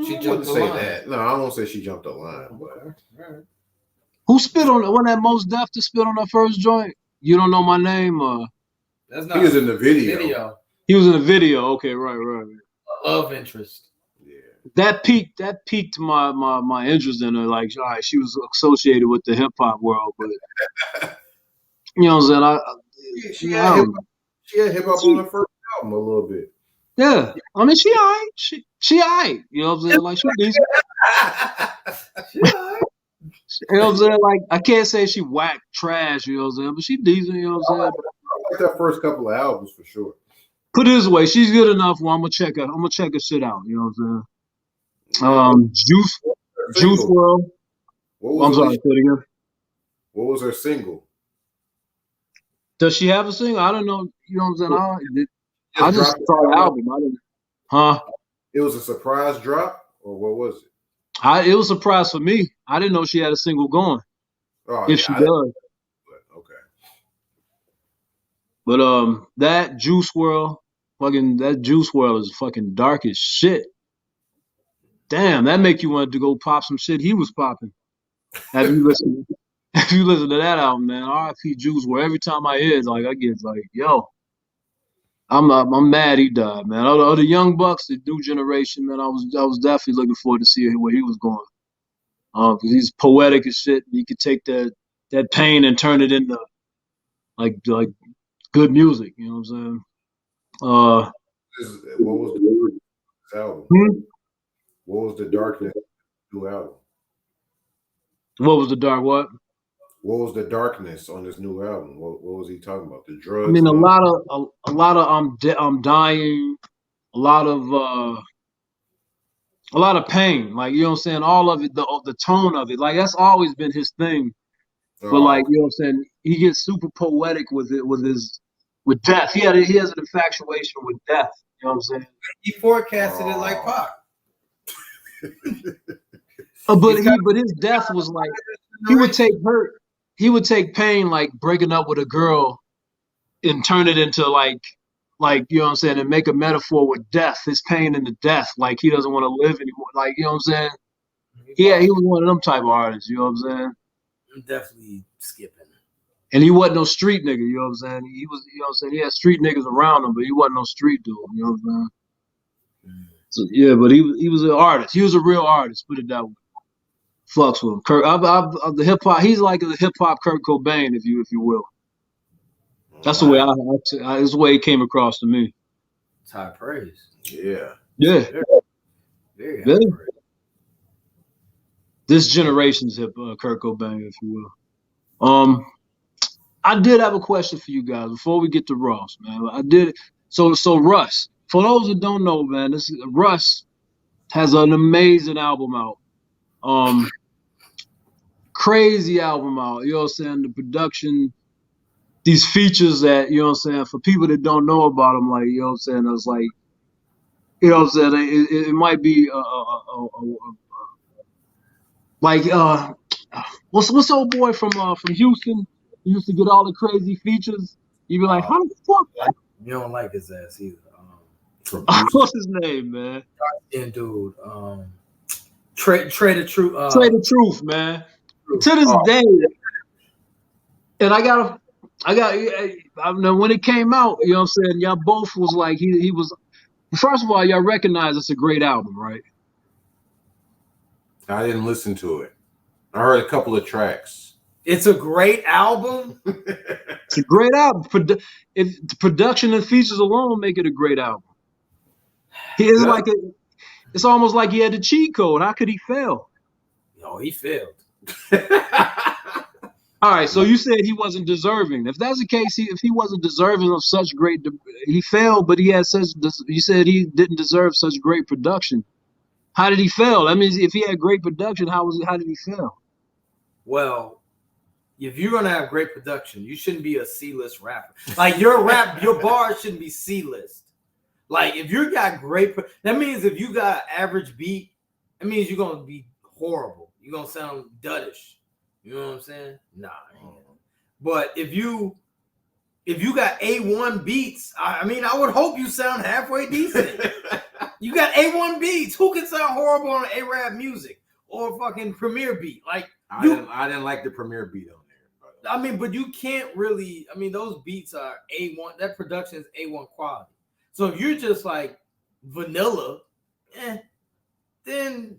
She jumped the line. That. No, I won't say she jumped the line. But right. Who spit on when that Most Def to spit on her first joint? You Don't Know My Name? That's not. He was in the video. He was in the video. Okay, right. Love interest. Yeah. That piqued my interest in her. Like, all right, she was associated with the hip hop world, but you know what I'm saying? She had hip hop on her first album a little bit. Yeah, I mean, she alright. She alright. You know what I'm saying? Like, she decent. She alright. You know what I'm saying? Like, I can't say she whack trash. You know what I'm saying? But she decent. You know what I'm saying? I like that first couple of albums for sure. Put it this way, she's good enough. Well, I'm gonna check her shit out. You know what I'm saying? Juice WRLD. I'm sorry. Say it again. What was her single? Does she have a single? I don't know. You know what I'm saying? I just saw the album. I didn't. Huh? It was a surprise drop, or what was it? It was a surprise for me. I didn't know she had a single going. Oh, if she does. Okay. But that Juice WRLD is fucking dark as shit. Damn, that make you want to go pop some shit he was popping. Have you listened? If you listen to that album, man, R.I.P. Juice, where every time I hear it, like I get like, yo, I'm mad he died, man. Other young bucks, the new generation, man, I was definitely looking forward to see where he was going. Because he's poetic as shit. He could take that pain and turn it into like good music. You know what I'm saying? What was the album? What was the darkness new album? What was the dark what? What was the darkness on this new album? What was he talking about? The drugs? I mean, and all? a lot of I'm dying, a lot of pain. Like, you know what I'm saying? All of it, the tone of it. Like, that's always been his thing. But like, you know what I'm saying? He gets super poetic with it, with death. He has an infatuation with death. You know what I'm saying? He forecasted it like Pac. But his death was like he would take pain like breaking up with a girl and turn it into like you know what I'm saying, and make a metaphor with death, his pain and the death, like he doesn't want to live anymore. Like, you know what I'm saying? Yeah, he was one of them type of artists, you know what I'm saying? I'm definitely skipping. And he wasn't no street nigga, you know what I'm saying? He was, you know what I'm saying, he had street niggas around him, but he wasn't no street dude, you know what I'm saying? So yeah, but he was an artist. He was a real artist, put it that way. Fucks with him. The hip hop, he's like a hip hop Kurt Cobain, if you will. That's the way that's the way it came across to me. It's high praise. Yeah. Yeah. Very high praise. This generation's Kurt Cobain, if you will. I did have a question for you guys before we get to Ross, man. I did. So Russ, for those that don't know, man, Russ has an amazing album out. Crazy album out. You know what I'm saying? The production, these features that, you know what I'm saying, for people that don't know about him, like, you know what I'm saying, it's like, you know what I'm saying, it might be what's old boy from Houston? He used to get all the crazy features. You'd be like, how the fuck? You don't like his ass either. What's his name, man? Dude, Trey the Truth. Say the truth, man. To this day, and I know when it came out, you know what I'm saying, y'all both was like, he was, first of all, y'all recognize it's a great album, right? I didn't listen to it. I heard a couple of tracks. It's a great album. It's a great album. If the production and features alone make it a great album. It's almost like he had the cheat code. How could he fail? No, he failed. All right, so you said he wasn't deserving. If that's the case, if he wasn't deserving of such great, he failed, but he had such. You said he didn't deserve such great production. How did he fail? I mean, if he had great production, how did he fail? Well, if you're gonna have great production, you shouldn't be a C-list rapper. Like your bars shouldn't be C-list. Like if you got great, that means if you got average beat, that means you're gonna be horrible. You're gonna sound duddish. You know what I'm saying? Nah. But if you got A1 beats, I mean, I would hope you sound halfway decent. You got A1 beats. Who can sound horrible on A-Rap music or fucking Premier beat? Like I didn't like the Premier beat on there. I mean, but you can't really. I mean, those beats are A1. That production is A1 quality. So if you're just like vanilla, then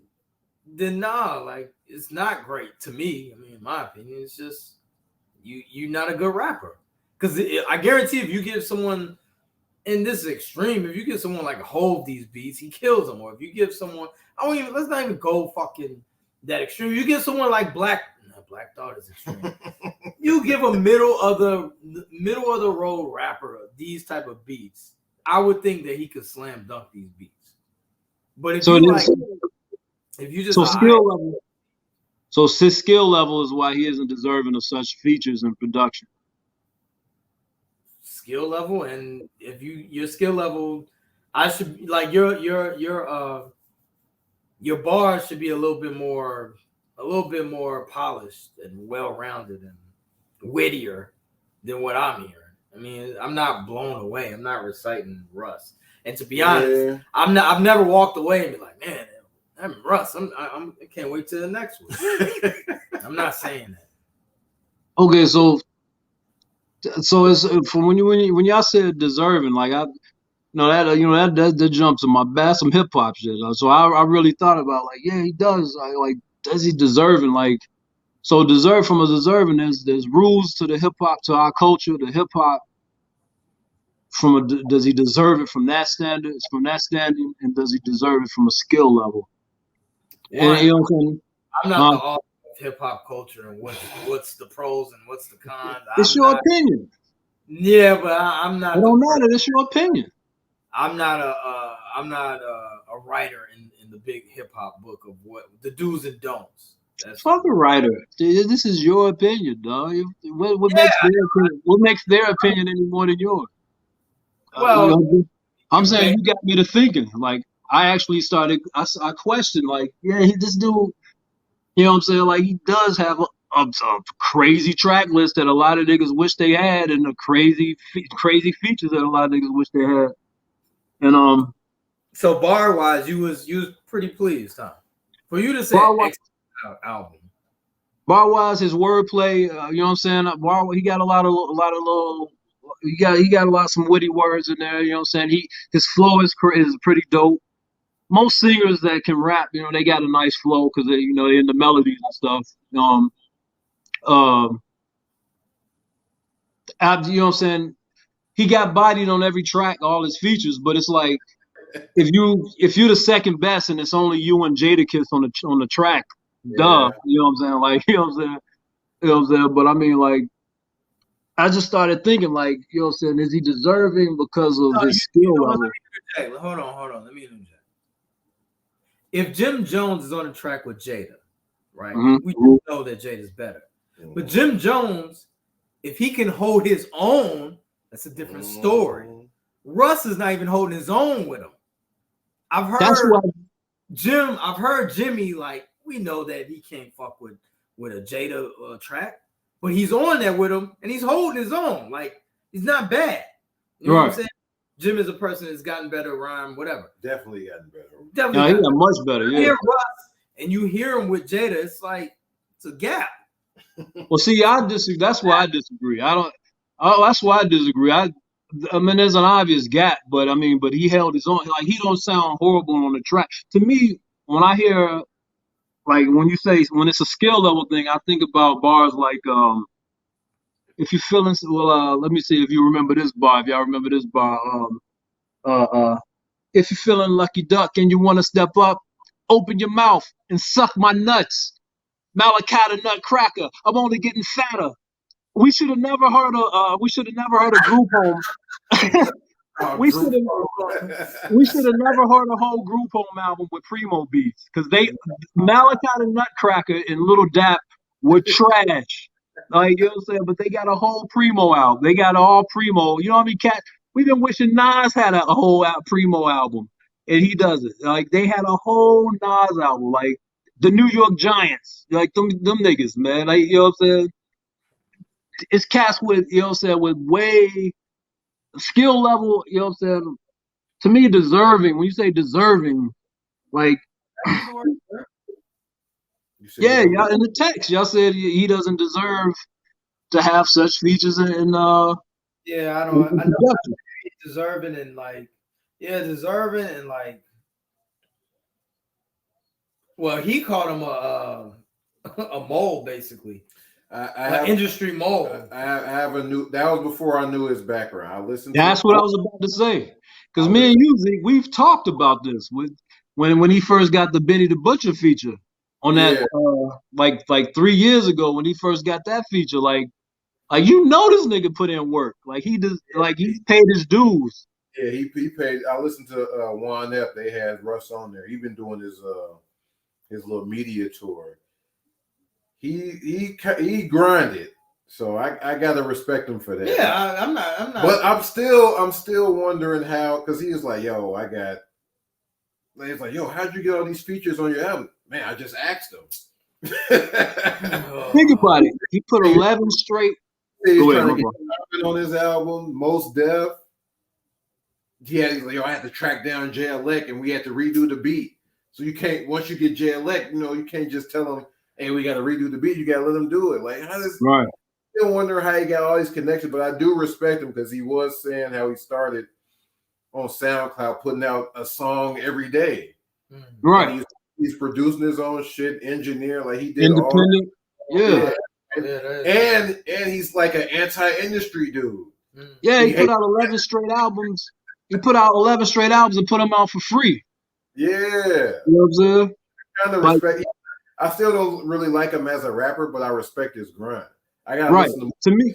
nah, like it's not great to me. I mean, in my opinion, it's just you're not a good rapper. Because I guarantee if you give someone, and this is extreme, if you give someone like Hove these beats, he kills them. Or if you give someone, let's not even go fucking that extreme. You give someone like Black Thought is extreme. You give a middle of the road rapper these type of beats, I would think that he could slam dunk these beats. But if his skill level is why he isn't deserving of such features and production. Skill level, and if your skill level, I should like your bars should be a little bit more polished and well-rounded and wittier than what I'm hearing. I mean, I'm not blown away. I'm not reciting Russ. And to be honest, I've never walked away and be like, man, I'm Russ. I can't wait till the next one. I'm not saying that. Okay, so it's from when y'all said deserving, like that jumps in my back, some hip hop shit. So I really thought about like, yeah, he does. Like, does he deserving? Like, so deserving. There's rules to the hip hop, to our culture, the hip hop. Does he deserve it from that standard? From that standing, and does he deserve it from a skill level? And you know what I'm saying? I'm not the author of hip hop culture and what's the pros and what's the cons. It's your opinion. Yeah, but I'm not. It don't matter. It's your opinion. I'm not a writer in the big hip hop book of what the do's and don'ts. Fuck a writer. This is your opinion, dog. What makes their opinion any more than yours? Well, I'm saying you got me to thinking. Like, I actually started. I questioned. Like, yeah, this dude. You know what I'm saying? Like, he does have a crazy track list that a lot of niggas wish they had, and the crazy features that a lot of niggas wish they had. And so bar wise, you was pretty pleased, huh? For you to say album. Bar wise, his wordplay, you know what I'm saying? He got a lot of little. He got some witty words in there. You know what I'm saying? His flow is pretty dope. Most singers that can rap, you know, they got a nice flow because they're in the melodies and stuff. You know what I'm saying? He got bodied on every track, all his features, but it's like if you're the second best and it's only you and Jadakiss on the track, duh. You know what I'm saying? Like, you know what I'm saying? But I mean, like, I just started thinking, like, you know what I'm saying, is he deserving because of his skill level? Hold on. Let me interject. If Jim Jones is on the track with Jada, right? Mm-hmm. We know that Jada's better. Mm-hmm. But Jim Jones, if he can hold his own, that's a different story. Russ is not even holding his own with him. I've heard Jimmy, like, we know that he can't fuck with a Jada track, but he's on there with him and he's holding his own. Like, he's not bad. You know what I'm saying? Jim is a person that's gotten better, rhyme, whatever. Definitely gotten better. He got much better. Yeah. You hear Russ and you hear him with Jada, it's like it's a gap. Well, see, I disagree. That's why I disagree. That's why I disagree. I mean, there's an obvious gap, but he held his own. Like, he don't sound horrible on the track. To me, when I hear, like, when it's a skill level thing, I think about bars like, if you're feeling, let me see if you remember this bar. If y'all remember this bar, if you're feeling lucky duck and you want to step up, open your mouth and suck my nuts. Malakata Nutcracker. I'm only getting fatter. We should have never heard a group home. We should have never heard a whole group home album with Primo beats because Malakata Nutcracker and Little Dap were trash. Like, you know what I'm saying? But they got a whole Primo album. They got all Primo. You know what I mean? We've been wishing Nas had a whole Primo album, and he doesn't. Like, they had a whole Nas album, like the New York Giants, like them niggas, man. Like, you know what I'm saying? It's cats with, you know what I'm saying, with way skill level, you know what I'm saying? To me, deserving. When you say deserving, like, yeah, y'all in the text, y'all said he doesn't deserve to have such features in yeah, I know deserving and like, well, he called him a mole, basically. An industry mole. I have that was before I knew his background. I listened. That's what I was about to say. Because me and you, Zeke, we've talked about this when he first got the Benny the Butcher feature on that, like 3 years ago when he first got that feature. Like this nigga put in work. Like, he paid his dues. Yeah, he paid. I listened to Juan F. They had Russ on there. He been doing his little media tour. He grinded, so I gotta respect him for that. Yeah, I'm not. But I'm still wondering how, because he was like, "Yo, he's like, yo, how'd you get all these features on your album?" Man, I just asked him. Think about it. He put 11 straight. He's trying to get on his album, Most Def. Yeah, he's like, yo, I had to track down JLEC and we had to redo the beat. So you can't, once you get Jay Elect, you know, you can't just tell them, hey, we got to redo the beat. You got to let them do it. Like, how does, right. I wonder how he got all these connections, but I do respect him because he was saying how he started on SoundCloud putting out a song every day. Right. And he's producing his own shit, engineer, like he did Independent. all. Yeah. And he's like an anti-industry dude. Yeah, he put out 11 straight albums. He put out 11 straight albums and put them out for free. Yeah. You know what I'm saying? Kind of respect. I still don't really like him as a rapper, but I respect his grind. I gotta Right. listen To me.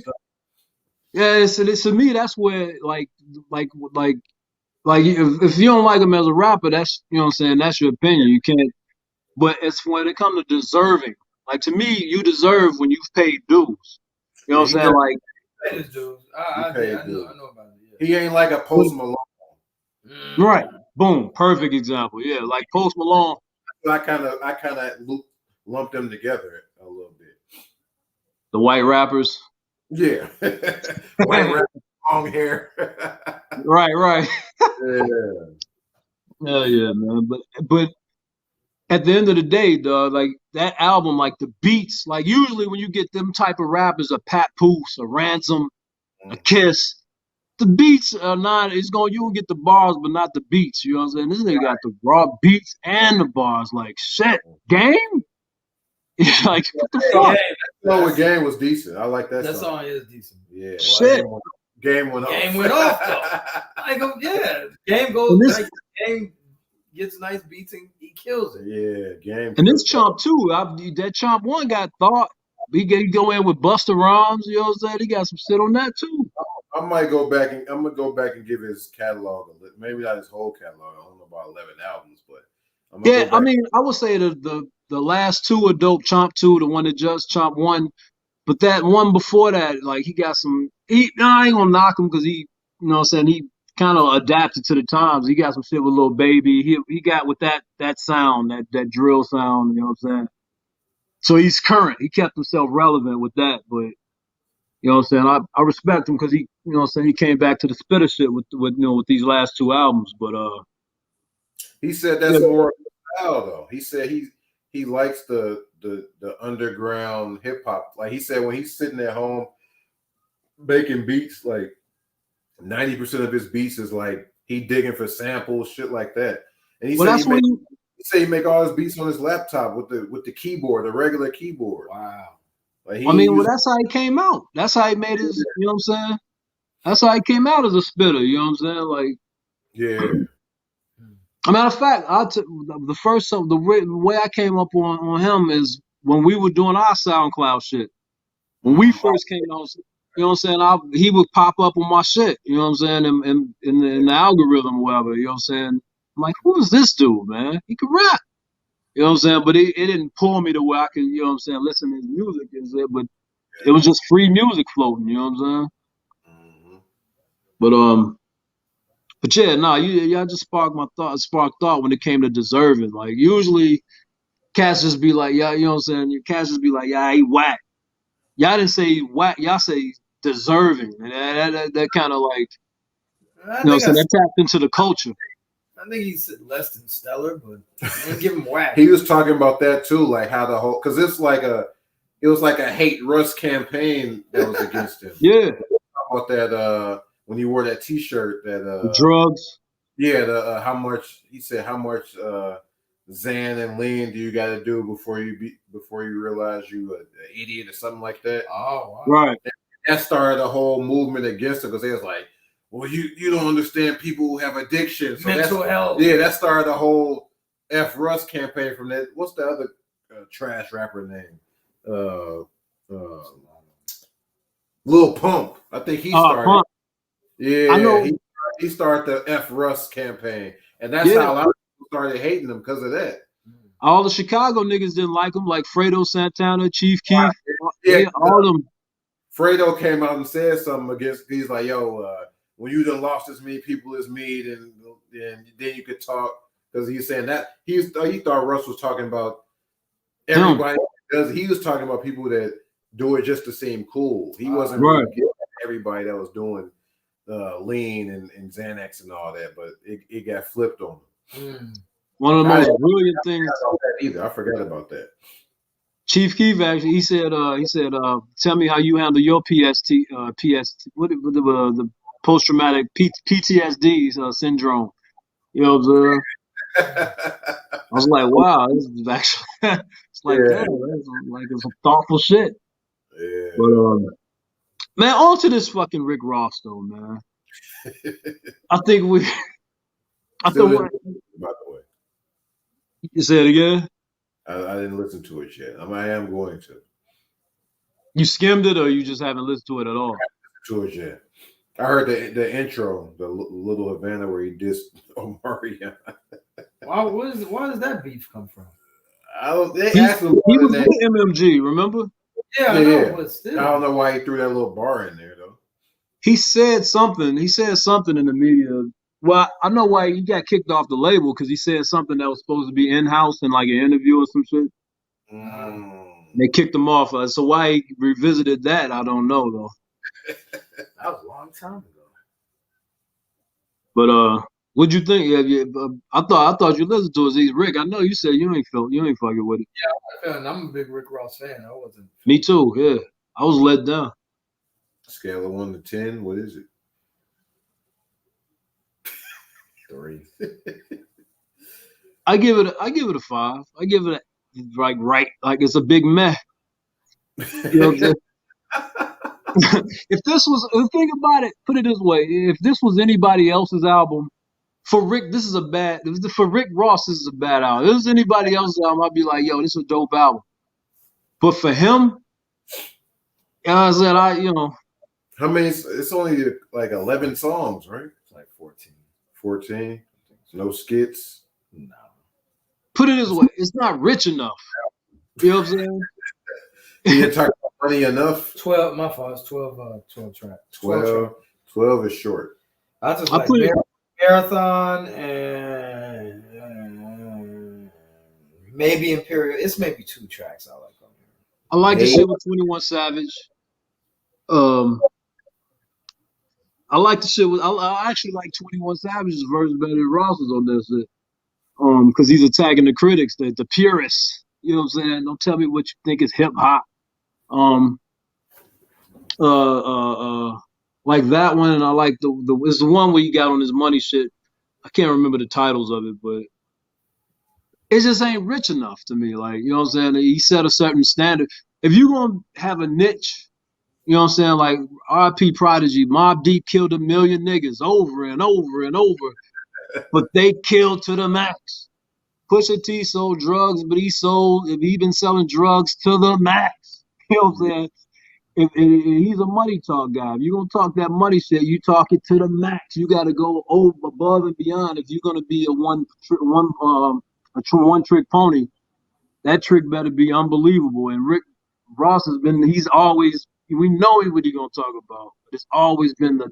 Yeah, it's to me that's where like if you don't like him as a rapper, that's, you know what I'm saying, that's your opinion. You can't. But it's when it comes to deserving. Like, to me, you deserve when you've paid dues. You know what I'm saying? Like, paid his dues. I know about it. Yeah. He ain't like a Post Malone. Right. Boom. Perfect example. Yeah. Like Post Malone. I kind of lumped them together a little bit. The white rappers. Yeah. White rappers, long hair. Right. Yeah. Hell yeah, man. But at the end of the day, dog, like that album, like the beats, like usually when you get them type of rappers, a Pat Poose, a Ransom, a Kiss, the beats are not. You will get the bars, but not the beats. You know what I'm saying? This nigga got the raw beats and the bars. Like, shit, Game. Like, what the fuck? No, with Game was decent. I like that. That song is decent. Yeah. Shit. Game went off. Game went off though. Like, yeah, Game goes. Like, Game gets nice beats and he kills it. Yeah, Game. And this Chomp too. That Chomp one got thought. He go in with Busta Rhymes. You know what I'm saying? He got some shit on that too. I might go back and I'm gonna go back and give his catalog a look. Maybe not his whole catalog. I don't know about 11 albums, but I mean, I would say the last two are dope. Chomp 2, the one that just Chomp 1, but that one before that, like he got some. I ain't gonna knock him because he, you know what I'm saying, he kind of adapted to the times. He got some shit with Lil Baby. He got with that sound, that drill sound. You know what I'm saying? So he's current. He kept himself relevant with that, but. You know what I'm saying? I respect him because he, you know what I'm saying, he came back to the spitter shit with these last two albums. But he said that's more style though. He said he likes the underground hip hop. Like he said when he's sitting at home making beats, like 90% of his beats is like he digging for samples, shit like that. And he said he make all his beats on his laptop with the keyboard, the regular keyboard. Wow. Like that's how he came out. That's how he made his, you know what I'm saying? That's how he came out as a spitter, you know what I'm saying? Like, yeah. A matter of fact, the way I came up on him is when we were doing our SoundCloud shit. When we first came out, you know what I'm saying? He would pop up on my shit, you know what I'm saying? In the algorithm or whatever, you know what I'm saying? I'm like, who is this dude, man? He can rap. You know what I'm saying? But it didn't pull me to where I could, you know what I'm saying, listen to his music. But it was just free music floating, you know what I'm saying? But yeah, y'all just sparked thought when it came to deserving. Like usually cats just be like, yeah, you know what I'm saying? Cats just be like, yeah, he whack. Y'all didn't say whack, y'all say deserving. And that kind of like, you know what I'm saying, that tapped into the culture. I think he's less than stellar, but I didn't give him whack. He was talking about that too, like how the whole, because it was like a hate Russ campaign that was against him. Yeah. About that when he wore that T-shirt that the drugs. Yeah, how much Xan and lean do you got to do before you realize you an idiot or something like that? Oh, wow. Right. And that started a whole movement against him because they was like, well, you don't understand people who have addiction. So mental health. Yeah, that started a whole F Russ campaign from that. What's the other trash rapper name? Lil Pump. I think he started. Pump. Yeah, I know. He started the F Russ campaign, and that's how a lot of people started hating him because of that. All the Chicago niggas didn't like him, like Fredo Santana, Chief Keef, all of them. Fredo came out and said something against. He's like, "Yo, when you done lost as many people as me, then you could talk." Because he's saying that he thought Russ was talking about everybody. Because he was talking about people that do it just to seem cool. He wasn't really getting at everybody that was doing lean and Xanax and all that, but it got flipped on him. One of the most brilliant I things. forgot about that either. I forgot about that. Chief Keef actually, he said, tell me how you handle your the post traumatic PTSD syndrome. You know, I was like, wow, this is actually, it's like, Yeah. damn, it's some thoughtful shit. Yeah. But man, on to this fucking Rick Ross though, man. I think we, I Still thought, didn't listen, by the way. you said it again. I didn't listen to it yet. I am going to. You skimmed it, or you just haven't listened to it at all? To it yet. I heard the intro, the Little Havana, where he dissed Omarion. Why does that beef come from? They asked him he was with MMG, remember? Yeah, I know, but still. I don't know why he threw that little bar in there though. He said something. He said something in the media. Well, I know why he got kicked off the label, because he said something that was supposed to be in-house in like an interview or some shit. They kicked him off. So why he revisited that, I don't know though. That was a long time ago. But what'd you think? I thought you listened to it. Rick, I know you said you ain't fucking with it. Yeah, I'm a big Rick Ross fan. I wasn't. Me too. Yeah, I was let down. Scale of 1 to 10, what is it? 3. I give it a 5. I give it like it's a big meh. You know what I'm saying? If this was, think about it, put it this way: if this was anybody else's album, for Rick Ross, this is a bad album. If this was anybody else's album, I'd be like, yo, this is a dope album. But for him, I said, how many? It's only like 11 songs, right? It's like 14. 14. No skits. No. Put it this way: it's not rich enough. You know what I'm saying? You didn't talk about money enough. 12. My fault. It's 12 tracks. 12 is short. I just like Marathon and maybe Imperial. It's maybe 2 tracks I like on here. I like the shit with 21 Savage. I like the shit with. I actually like 21 Savage's verse better than Ross's on this shit. Because he's attacking the critics, the purists. You know what I'm saying? Don't tell me what you think is hip hop. Like that one, and I like it's the one where he got on his money shit. I can't remember the titles of it, but it just ain't rich enough to me. Like, you know what I'm saying? He set a certain standard. If you're gonna have a niche, you know what I'm saying? Like R.P. Prodigy, Mobb Deep killed 1 million niggas over and over and over, but they killed to the max. Pusha T sold drugs, but he been selling drugs to the max. You know what I'm saying? If he's a money talk guy. If you're gonna talk that money shit, you talk it to the max. You got to go above and beyond. If you're gonna be a one trick pony, that trick better be unbelievable. And Rick Ross he's always, we know what he's gonna talk about, but it's always been the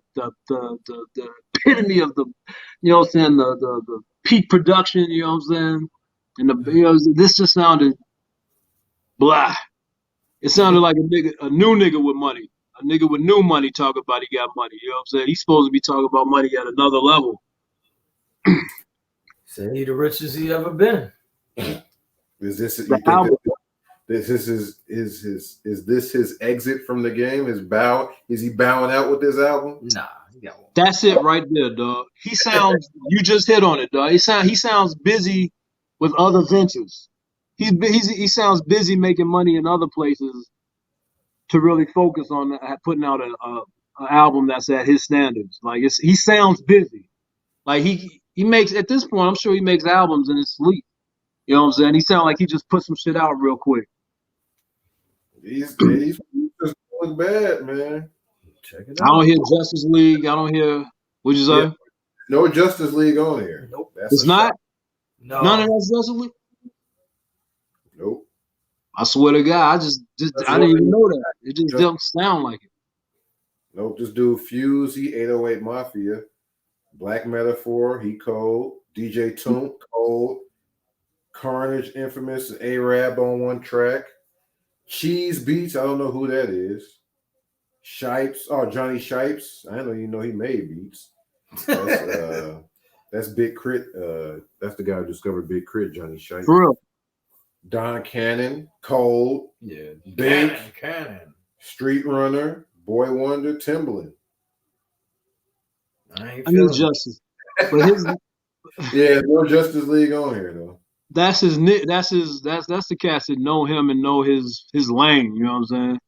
epitome of the, you know what I'm saying, the peak production. You know what I'm saying, and this just sounded blah. It sounded like a new nigga with money. A nigga with new money talk about he got money. You know what I'm saying? He's supposed to be talking about money at another level. Say he the richest he ever been. Is this his exit from the game? Is he bowing out with this album? Nah, he got one. That's it right there, dog. He sounds, you just hit on it, dog. He sounds busy with other ventures. He sounds busy making money in other places to really focus on putting out an album that's at his standards. Like he sounds busy. Like he makes, at this point, I'm sure he makes albums in his sleep. You know what I'm saying? He sounds like he just put some shit out real quick. He's just going bad, man. Check it out. I don't hear Justice League. I don't hear. What'd you say? Yeah. No Justice League on here. Nope. It's not. No. None of that's Justice League. Nope. I swear to God, I didn't even know that. It just don't sound like it. Nope. This dude Fuse, he 808 Mafia, Black Metaphor, he cold. DJ Toon, cold. Carnage, Infamous, and A-Rab on one track. Cheese Beats, I don't know who that is. Shipes, Johnny Shipes. I didn't even know he made beats. That's That's Big Crit. That's the guy who discovered Big Crit, Johnny Shite. For real. Don Cannon, Cold, Yeah, Bink, Cannon. Street Runner, Boy Wonder, Timbaland. I need Justice, but his yeah, no Justice League on here though. That's the cats that know him and know his lane. You know what I'm saying?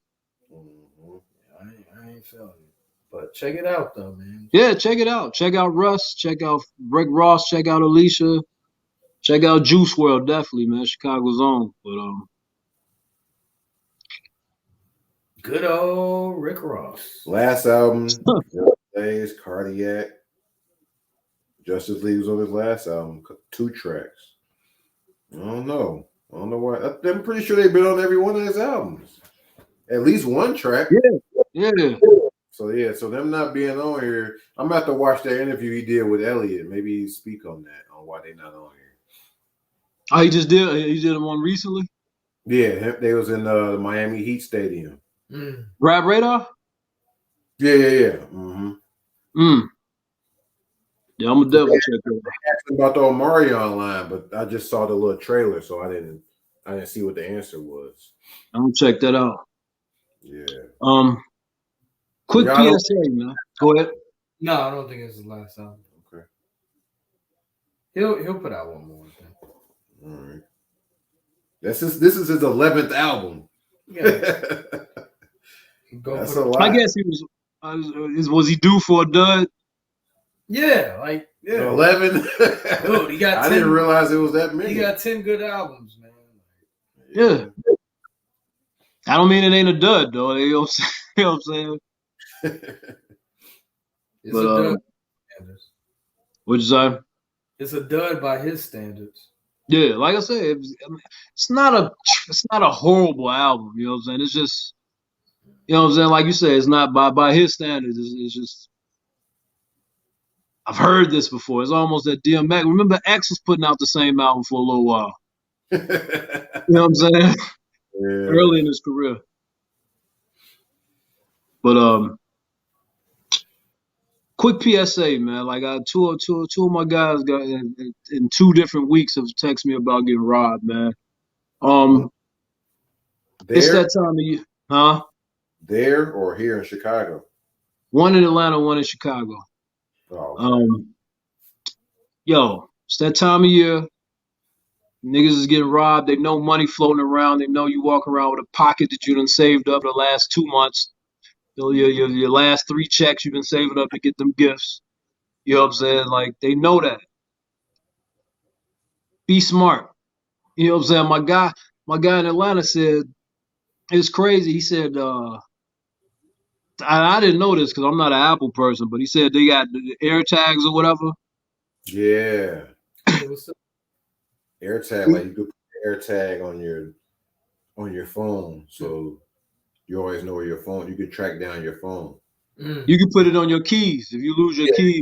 I ain't feeling it, but check it out though, man. Yeah, check it out. Check out Russ. Check out Rick Ross. Check out Alicia. Check out Juice WRLD. Definitely, man. Chicago's own. But good old Rick Ross. Last album, Days, Cardiac. Justice League was on his last album, 2 tracks. I don't know why. I'm pretty sure they've been on every one of his albums. At least 1 track. Yeah. So them not being on here, I'm gonna have to watch that interview he did with Elliot. Maybe he speak on that, on why they not on here. Oh, he did one recently? Yeah, they was in the Miami Heat Stadium. Rap Radar? Yeah. Mm-hmm. Yeah, I'm gonna definitely check that out. I asked him about the Omarion line, but I just saw the little trailer, so I didn't see what the answer was. I'm gonna check that out. Yeah. Quick PSA, man. Go ahead. No, I don't think it's his last album. Okay. He'll put out one more. I think. All right. This is his 11th album. Yeah. That's a lot. I guess he was he due for a dud? Yeah, 11. Dude, he got 10, I didn't realize it was that many. He got 10 good albums, man. Yeah. I don't mean it ain't a dud though. You know what I'm saying? It's a dud by standards. What'd you say? It's a dud by his standards. Yeah, like I said, it's not a horrible album. You know what I'm saying? It's just, you know what I'm saying. Like you said, it's not by his standards. It's just. I've heard this before. It's almost that DMX. Remember, X was putting out the same album for a little while. You know what I'm saying? Yeah. Early in his career. But quick PSA, man. Like two of my guys got in 2 different weeks have texted me about getting robbed, man. It's that time of year, huh? There or here in Chicago? One in Atlanta, one in Chicago. Oh, yo, it's that time of year. Niggas is getting robbed. They know money floating around. They know you walk around with a pocket that you done saved up the last 2 months. Your last 3 checks you've been saving up to get them gifts. You know what I'm saying? Like, they know that. Be smart. You know what I'm saying? My guy in Atlanta said, it's crazy. He said, I didn't know this because I'm not an Apple person, but he said they got the AirTags or whatever. yeah. AirTag, like you could put AirTag on your phone, so you always know where your phone. You can track down your phone. You can put it on your keys if you lose your keys.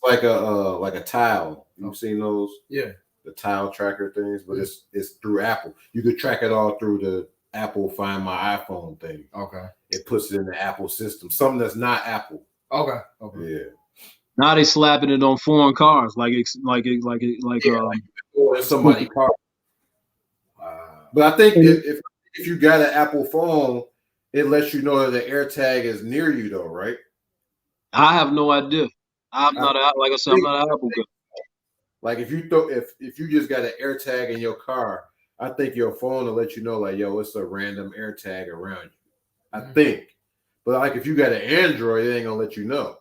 Like a tile. You've seen those? Yeah. The tile tracker things, but it's through Apple. You could track it all through the Apple Find My iPhone thing. Okay. It puts it in the Apple system. Something that's not Apple. Okay. Yeah. Now they slapping it on foreign cars, like somebody's car. But I think if you got an Apple phone, it lets you know that the AirTag is near you, though, right? I have no idea. I'm not an Apple guy. Like if you just got an AirTag in your car, I think your phone will let you know, like, yo, it's a random AirTag around you. I think. But like if you got an Android, it ain't gonna let you know.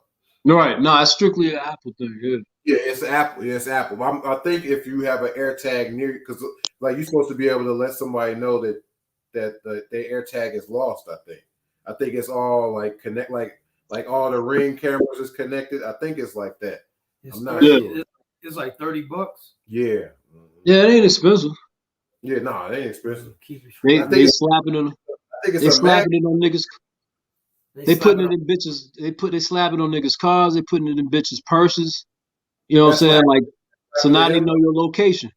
Right. No, it's strictly an Apple thing. Yeah, it's Apple. Yeah, it's Apple. I think if you have an AirTag near you, because like you're supposed to be able to let somebody know that the AirTag is lost. I think it's all like connect, like all the Ring cameras is connected. I think it's like that. I'm not sure. It's like $30. Yeah. Yeah, it ain't expensive. Yeah, no, it ain't expensive. They slapping on. They slapping it on niggas. They putting it in bitches. They slapping on niggas' cars. They putting it in bitches' purses. You know what I'm saying? Like, so now they know your location.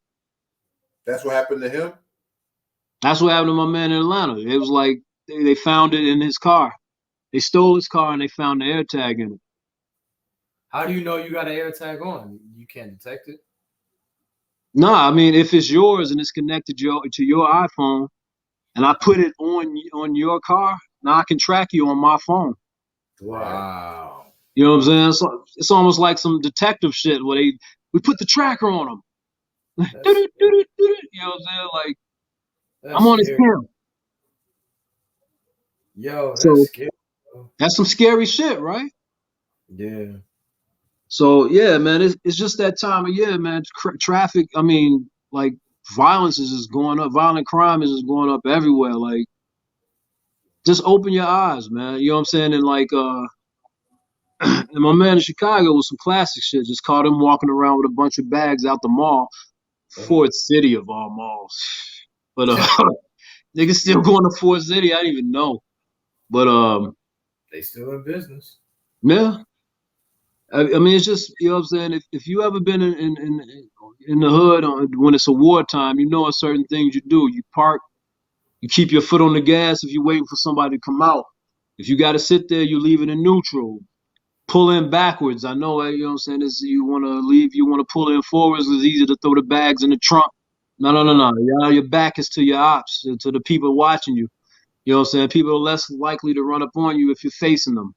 That's what happened to him. That's what happened to my man in Atlanta. It was like they found it in his car. They stole his car and they found the AirTag in it. How do you know you got an air tag on? You can't detect it. No, I mean if it's yours and it's connected to your iPhone, and I put it on your car, now I can track you on my phone. Wow. You know what I'm saying? It's almost like some detective shit where we put the tracker on them. You know what I'm saying? Like I'm on his cam. Yo, that's So scary. that's some scary shit, right? Yeah. So yeah, man, it's just that time of year, man. Traffic. I mean, like violence is just going up. Violent crime is just going up everywhere. Like, just open your eyes, man. You know what I'm saying? And like, and my man in Chicago was some classic shit. Just caught him walking around with a bunch of bags out the mall, Ford City of all malls. But niggas still going to Ford City. I didn't even know. But They still in business. yeah. I mean, it's just, you know what I'm saying? If you ever been in the hood when it's a wartime, you know certain things you do. You park, you keep your foot on the gas if you're waiting for somebody to come out. If you got to sit there, you leave it in neutral. Pull in backwards. I know, you know what I'm saying? You want to leave, you want to pull in forwards. It's easy to throw the bags in the trunk. No. Your back is to your ops, to the people watching you. You know what I'm saying? People are less likely to run up on you if you're facing them.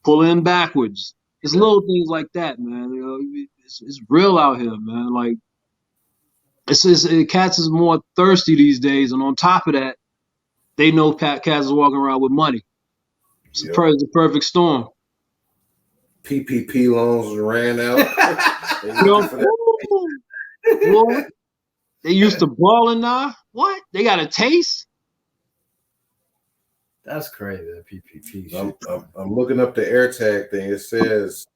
Pull in backwards. It's little things like that, man. You know, it's real out here, man. Like cats is more thirsty these days, and on top of that, they know cats is walking around with money. It's the perfect storm. PPP loans ran out. Boy, they used to ball and now. What? They got a taste? That's crazy, that PPP shit. I'm looking up the AirTag thing. It says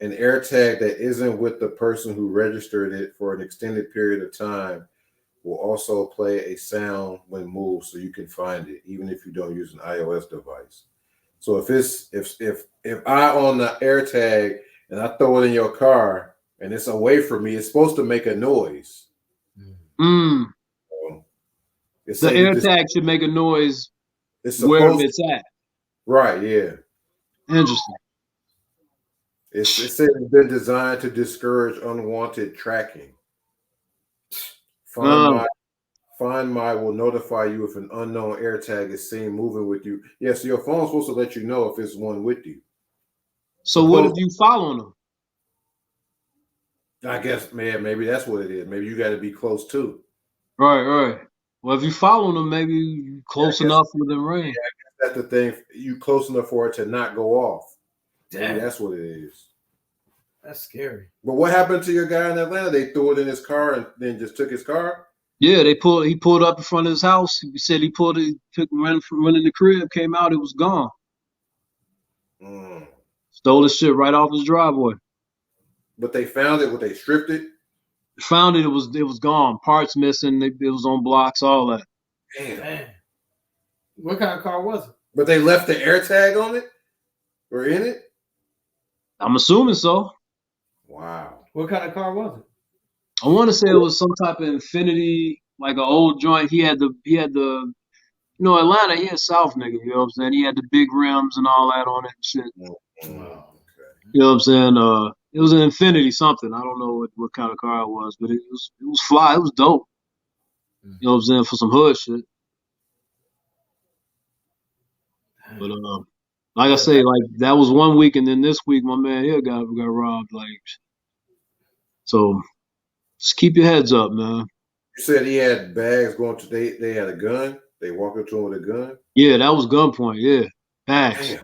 an AirTag that isn't with the person who registered it for an extended period of time will also play a sound when moved, so you can find it, even if you don't use an iOS device. So if I own the AirTag and I throw it in your car and it's away from me, it's supposed to make a noise. The AirTag should make a noise wherever it's at. Right, yeah. Interesting. It said it's been designed to discourage unwanted tracking. Find My will notify you if an unknown AirTag is seen moving with you. Yeah, so your phone's supposed to let you know if it's one with you. So what if you following them? I guess, man, maybe that's what it is. Maybe you got to be close too. Right. Well, if you following them, maybe you close enough for them ring. Yeah, I guess that's the thing. You close enough for it to not go off. Damn. Maybe that's what it is. That's scary. But what happened to your guy in Atlanta? They threw it in his car and then just took his car? Yeah, he pulled up in front of his house. He said he ran in the crib, came out, it was gone. Stole his shit right off his driveway. But they found it, they stripped it? Found it, it was gone. Parts missing, it was on blocks, all that. Damn. What kind of car was it? But they left the AirTag on it? Or in it? I'm assuming so. Wow. What kind of car was it? I want to say it was some type of Infinity, like an old joint. He had the, you know, Atlanta, he a South nigga, you know what I'm saying? He had the big rims and all that on it and shit. Wow. Okay. You know what I'm saying? It was an Infinity something. I don't know what kind of car it was, but it was fly. It was dope. You know what I'm saying? For some hood shit. But like I say, like that was one week, and then this week, my man here got robbed. Like, so just keep your heads up, man. You said he had bags going to. They had a gun. They walked up to him with a gun. Yeah, that was gunpoint. Yeah, bags. Damn.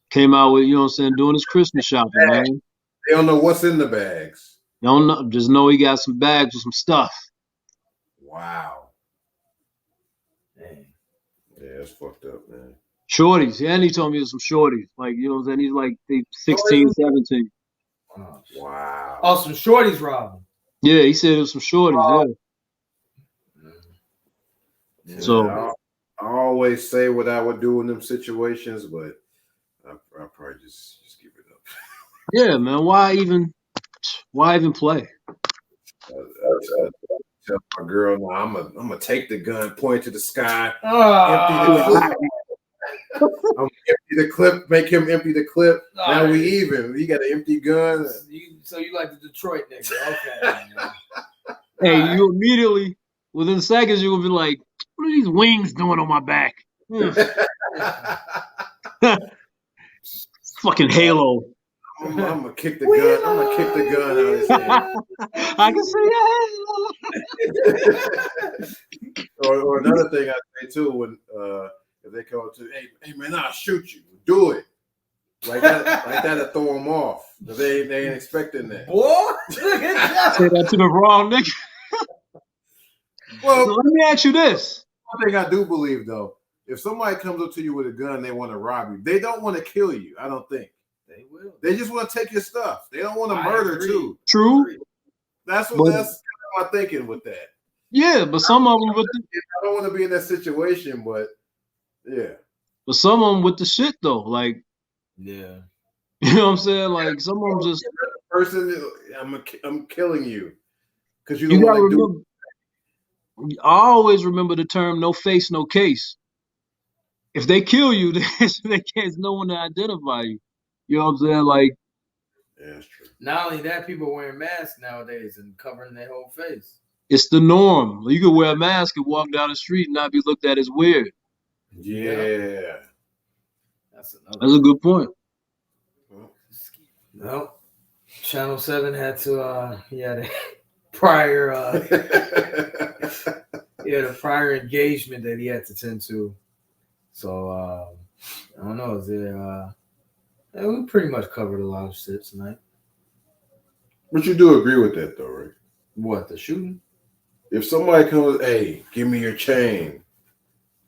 Came out with, you know what I'm saying, doing his Christmas shopping, man. They don't know what's in the bags. Don't know, just know he got some bags with some stuff. Wow. Dang. Yeah, that's fucked up, man. Shorties. Yeah, and he told me it was some shorties. Like, you know what I'm saying? He's like 16, 17. Wow. Oh, some shorties robbing. Yeah, he said it was some shorties, Yeah, so I always say what I would do in them situations, but I'll probably just give it up. Yeah, man. Why even play? I tell my girl, no, I'm gonna take the gun, point to the sky, Oh. empty the clip. I'm empty the clip, make him empty the clip. All now right. we even. He got an empty gun. So you like the Detroit nigga? Okay. Hey, All right. you immediately within seconds you will be like, what are these wings doing on my back? Fucking Halo. I'm gonna kick the gun. I'm gonna kick the gun out of his hand. I can see Halo. or another thing I say too, when if they come up to, hey man, I'll shoot you. Do it. Like that'll throw them off. They ain't expecting that. Boy, look at that. Say that to the wrong nigga. Well, So let me ask you this. one thing I do believe though, if somebody comes up to you with a gun, they want to rob you. They don't want to kill you. I don't think. They will. They just want to take your stuff. They don't want to murder too. True. That's But- that's kind of my thinking with that. Yeah, but some of them with the, I don't want to be in that situation, but yeah. but some of them with the shit though. Like, Yeah. you know what I'm saying? Like some of them just Person, I'm killing you because you you don't gotta want to do. remember. I always remember the term "no face, no case." If they kill you, there's no one to identify you. You know what I'm saying? Like, Yeah, that's true. Not only that, people wearing masks nowadays and covering their whole face. it's the norm. You could wear a mask and walk down the street and not be looked at as weird. Yeah. That's another. That's a good point. Well, Channel 7 had to. He had a prior. He had a prior engagement that he had to tend to. So I don't know. Is there? We pretty much covered a lot of shit tonight. But you do agree with that, though, right? What, the shooting? If somebody comes, hey, give me your chain.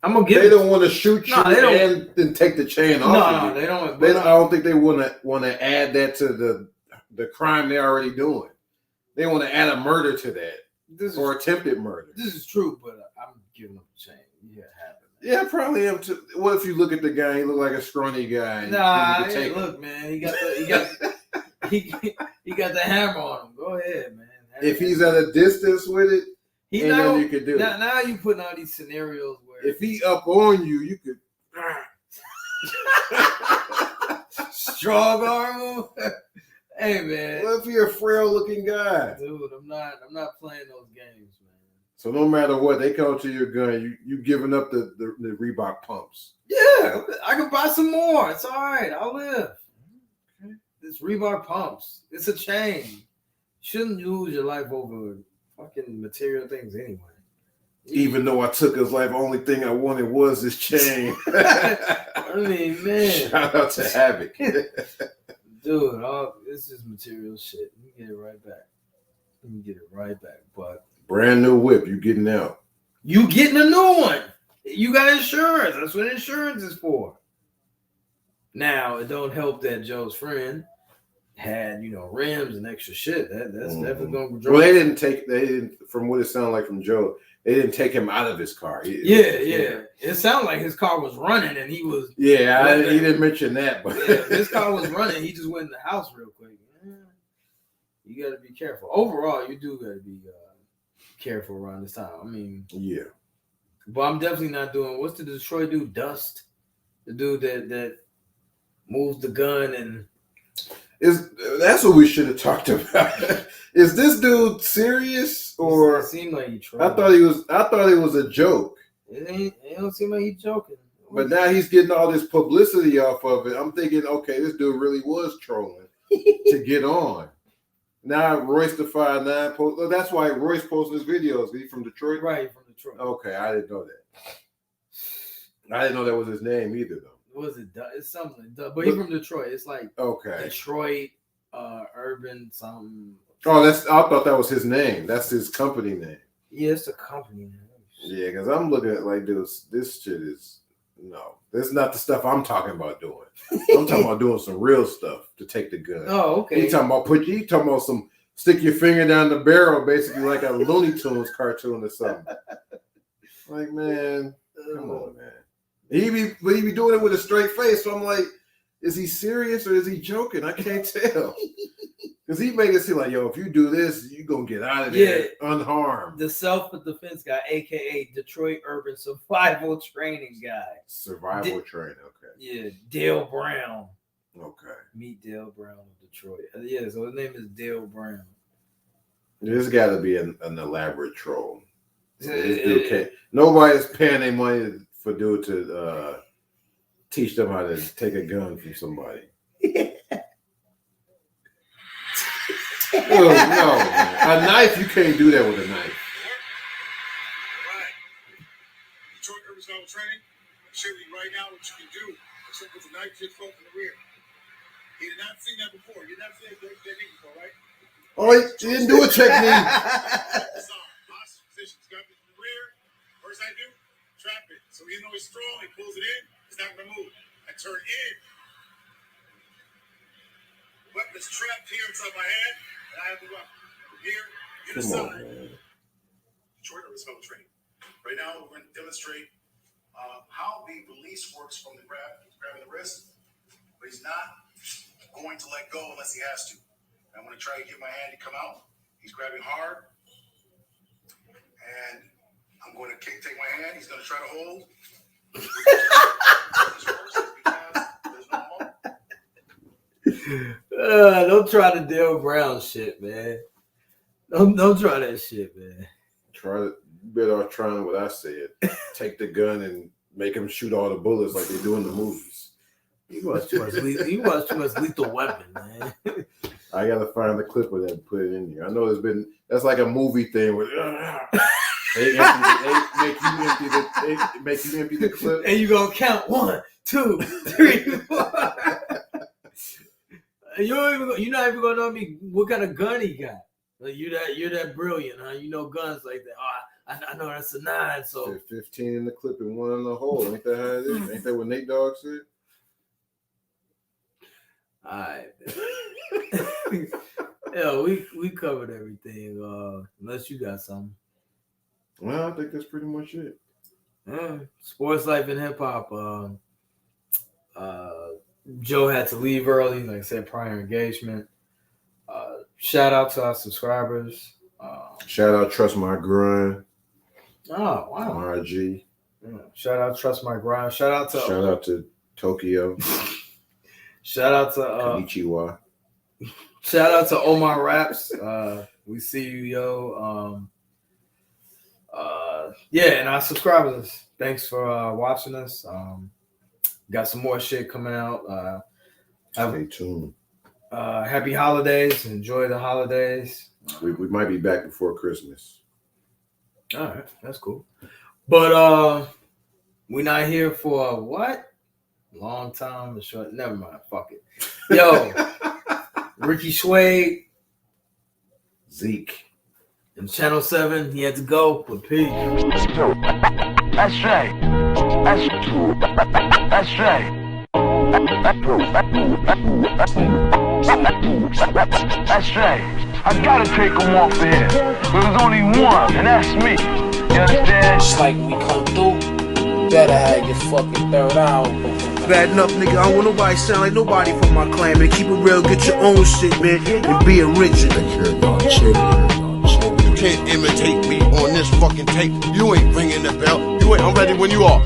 I'm gonna give. They don't want to shoot you No, they don't. and then take the chain off. No, of you. they don't. I don't think they want to add that to the crime they're already doing. They want to add a murder to that This or is attempted murder. this is true, but I'm giving up the chain. Yeah, it happened. Yeah, I probably am too. What if you look at the guy? He look like a scrawny guy. and Nah, you could hey, take him. look, man, he got the hammer on him. Go ahead, man. If he's at a distance with it, He ain't now, nothing you could do. now you putting all these scenarios where If he up on you, you could. strong arm. Hey, man, What if you're a frail looking guy? dude, I'm not playing those games, man. So no matter what, they come to your gun, you giving up the Reebok pumps. Yeah, I can buy some more. It's all right. I'll live. It's Reebok pumps. It's a chain. Shouldn't lose your life over fucking material things anyway. Even though I took his life, only thing I wanted was his chain. I mean, man. Shout out to Havoc. Dude, this is material shit. Let me get it right back. But Brand new whip, you getting out. you getting a new one. You got insurance. That's what insurance is for. Now, it don't help that Joe's friend had, rims and extra shit. That's definitely going to Well, they didn't, from what it sounded like from Joe, they didn't take him out of his car. Yeah. It sounded like his car was running and he was. Yeah, he didn't mention that, but His car was running. He just went in the house real quick. Yeah. You got to be careful. Overall, you do got to be careful around this time. I mean, yeah. but I'm definitely not doing. What's the Detroit dude? Dust, the dude that moves the gun and. That's what we should have talked about. Is this dude serious or? It seemed like he tried. I thought it was a joke. It don't seem like he's joking. But now he's getting all this publicity off of it. I'm thinking, okay, this dude really was trolling to get on. Now Royce the 5'9" post. That's why Royce posted his videos. He from Detroit, Right, from Detroit. Okay, I didn't know that. I didn't know that was his name either, though. Was it? It's something. But he's from Detroit. It's like Okay. Detroit, urban something. Oh, I thought that was his name. That's his company name. Yeah, it's a company name. Yeah, because I'm looking at like this shit is no. That's not the stuff I'm talking about doing. I'm talking about doing some real stuff to take the gun. Oh, okay. He talking about some stick your finger down the barrel, basically like a Looney Tunes cartoon or something. Like, man, come on, man. He be doing it with a straight face. So I'm like, is he serious or is he joking? I can't tell. Because he made it seem like, yo, if you do this, you're going to get out of there unharmed. The self-defense guy, a.k.a. Detroit Urban Survival Training Guy. Survival training, okay. Yeah, Dale Brown. Okay. Meet Dale Brown of Detroit. Yeah, so his name is Dale Brown. There's got to be an elaborate troll. Nobody's paying their money for dude to teach them how to take a gun from somebody. Oh, no, man. A knife, you can't do that with a knife. Right. Detroit Urban Survival Training. I'll show you right now what you can do. Except with a knife hit folk in the rear. He did not see that before. You did not see that technique before, right? Oh, he didn't do a technique. Hostage position. Got me from the rear. First I do, trap it. So even though he's strong, he pulls it in. It's not going to move. I turn in. Weapon's trapped here inside my hand. And I have the weapon. Here, you decide. Detroit Urban Survival Training. Right now, we're going to demonstrate how the release works from the grab. He's grabbing the wrist, but he's not going to let go unless he has to. I'm going to try to get my hand to come out. He's grabbing hard. And I'm going to take my hand. He's going to try to hold. Don't try the Dale Brown shit, man. Don't try that shit, man. You better off trying what I said. Take the gun and make him shoot all the bullets like they do in the movies. You watch too much Lethal Weapon, man. I gotta find the clip of that and put it in here. I know that's like a movie thing where they make you empty the clip. And you gonna count 1, 2, 3, 4. You're not even gonna know me what kind of gun he got. Like you're that brilliant, huh? You know guns like that. Oh, I know that's a 9. So 15 in the clip and 1 in the hole. Ain't that how it is? Ain't that what Nate Dogg said? All right. Yeah, we covered everything. Unless you got something. Well, I think that's pretty much it. Sports life and hip hop. Joe had to leave early, like I said, prior engagement. Shout out to our subscribers. Shout out Trust My Grind. Oh wow. RG. Yeah. Shout out Trust My Grind. Shout out to Tokyo. Shout out to Konnichiwa. Shout out to Omar Raps. We see you, yo. And our subscribers. Thanks for watching us. Got some more shit coming out. Stay tuned. Happy holidays. Enjoy the holidays. We might be back before Christmas. All right, that's cool. But we're not here for what? Long time. Short. Never mind. Fuck it. Yo, Ricky Suede, Zeke, and Channel 7. He had to go. But peace. That's right. That's right. That's right. I gotta take him off of here. There's only one, and that's me. You understand? Just like we come through, better have your fucking third hour. Bad enough, nigga. I don't want nobody sound like nobody from my clan, man. Keep it real, get your own shit, man, and be original. You can't imitate me on this fucking tape. You ain't ringing the bell. I'm ready when you are.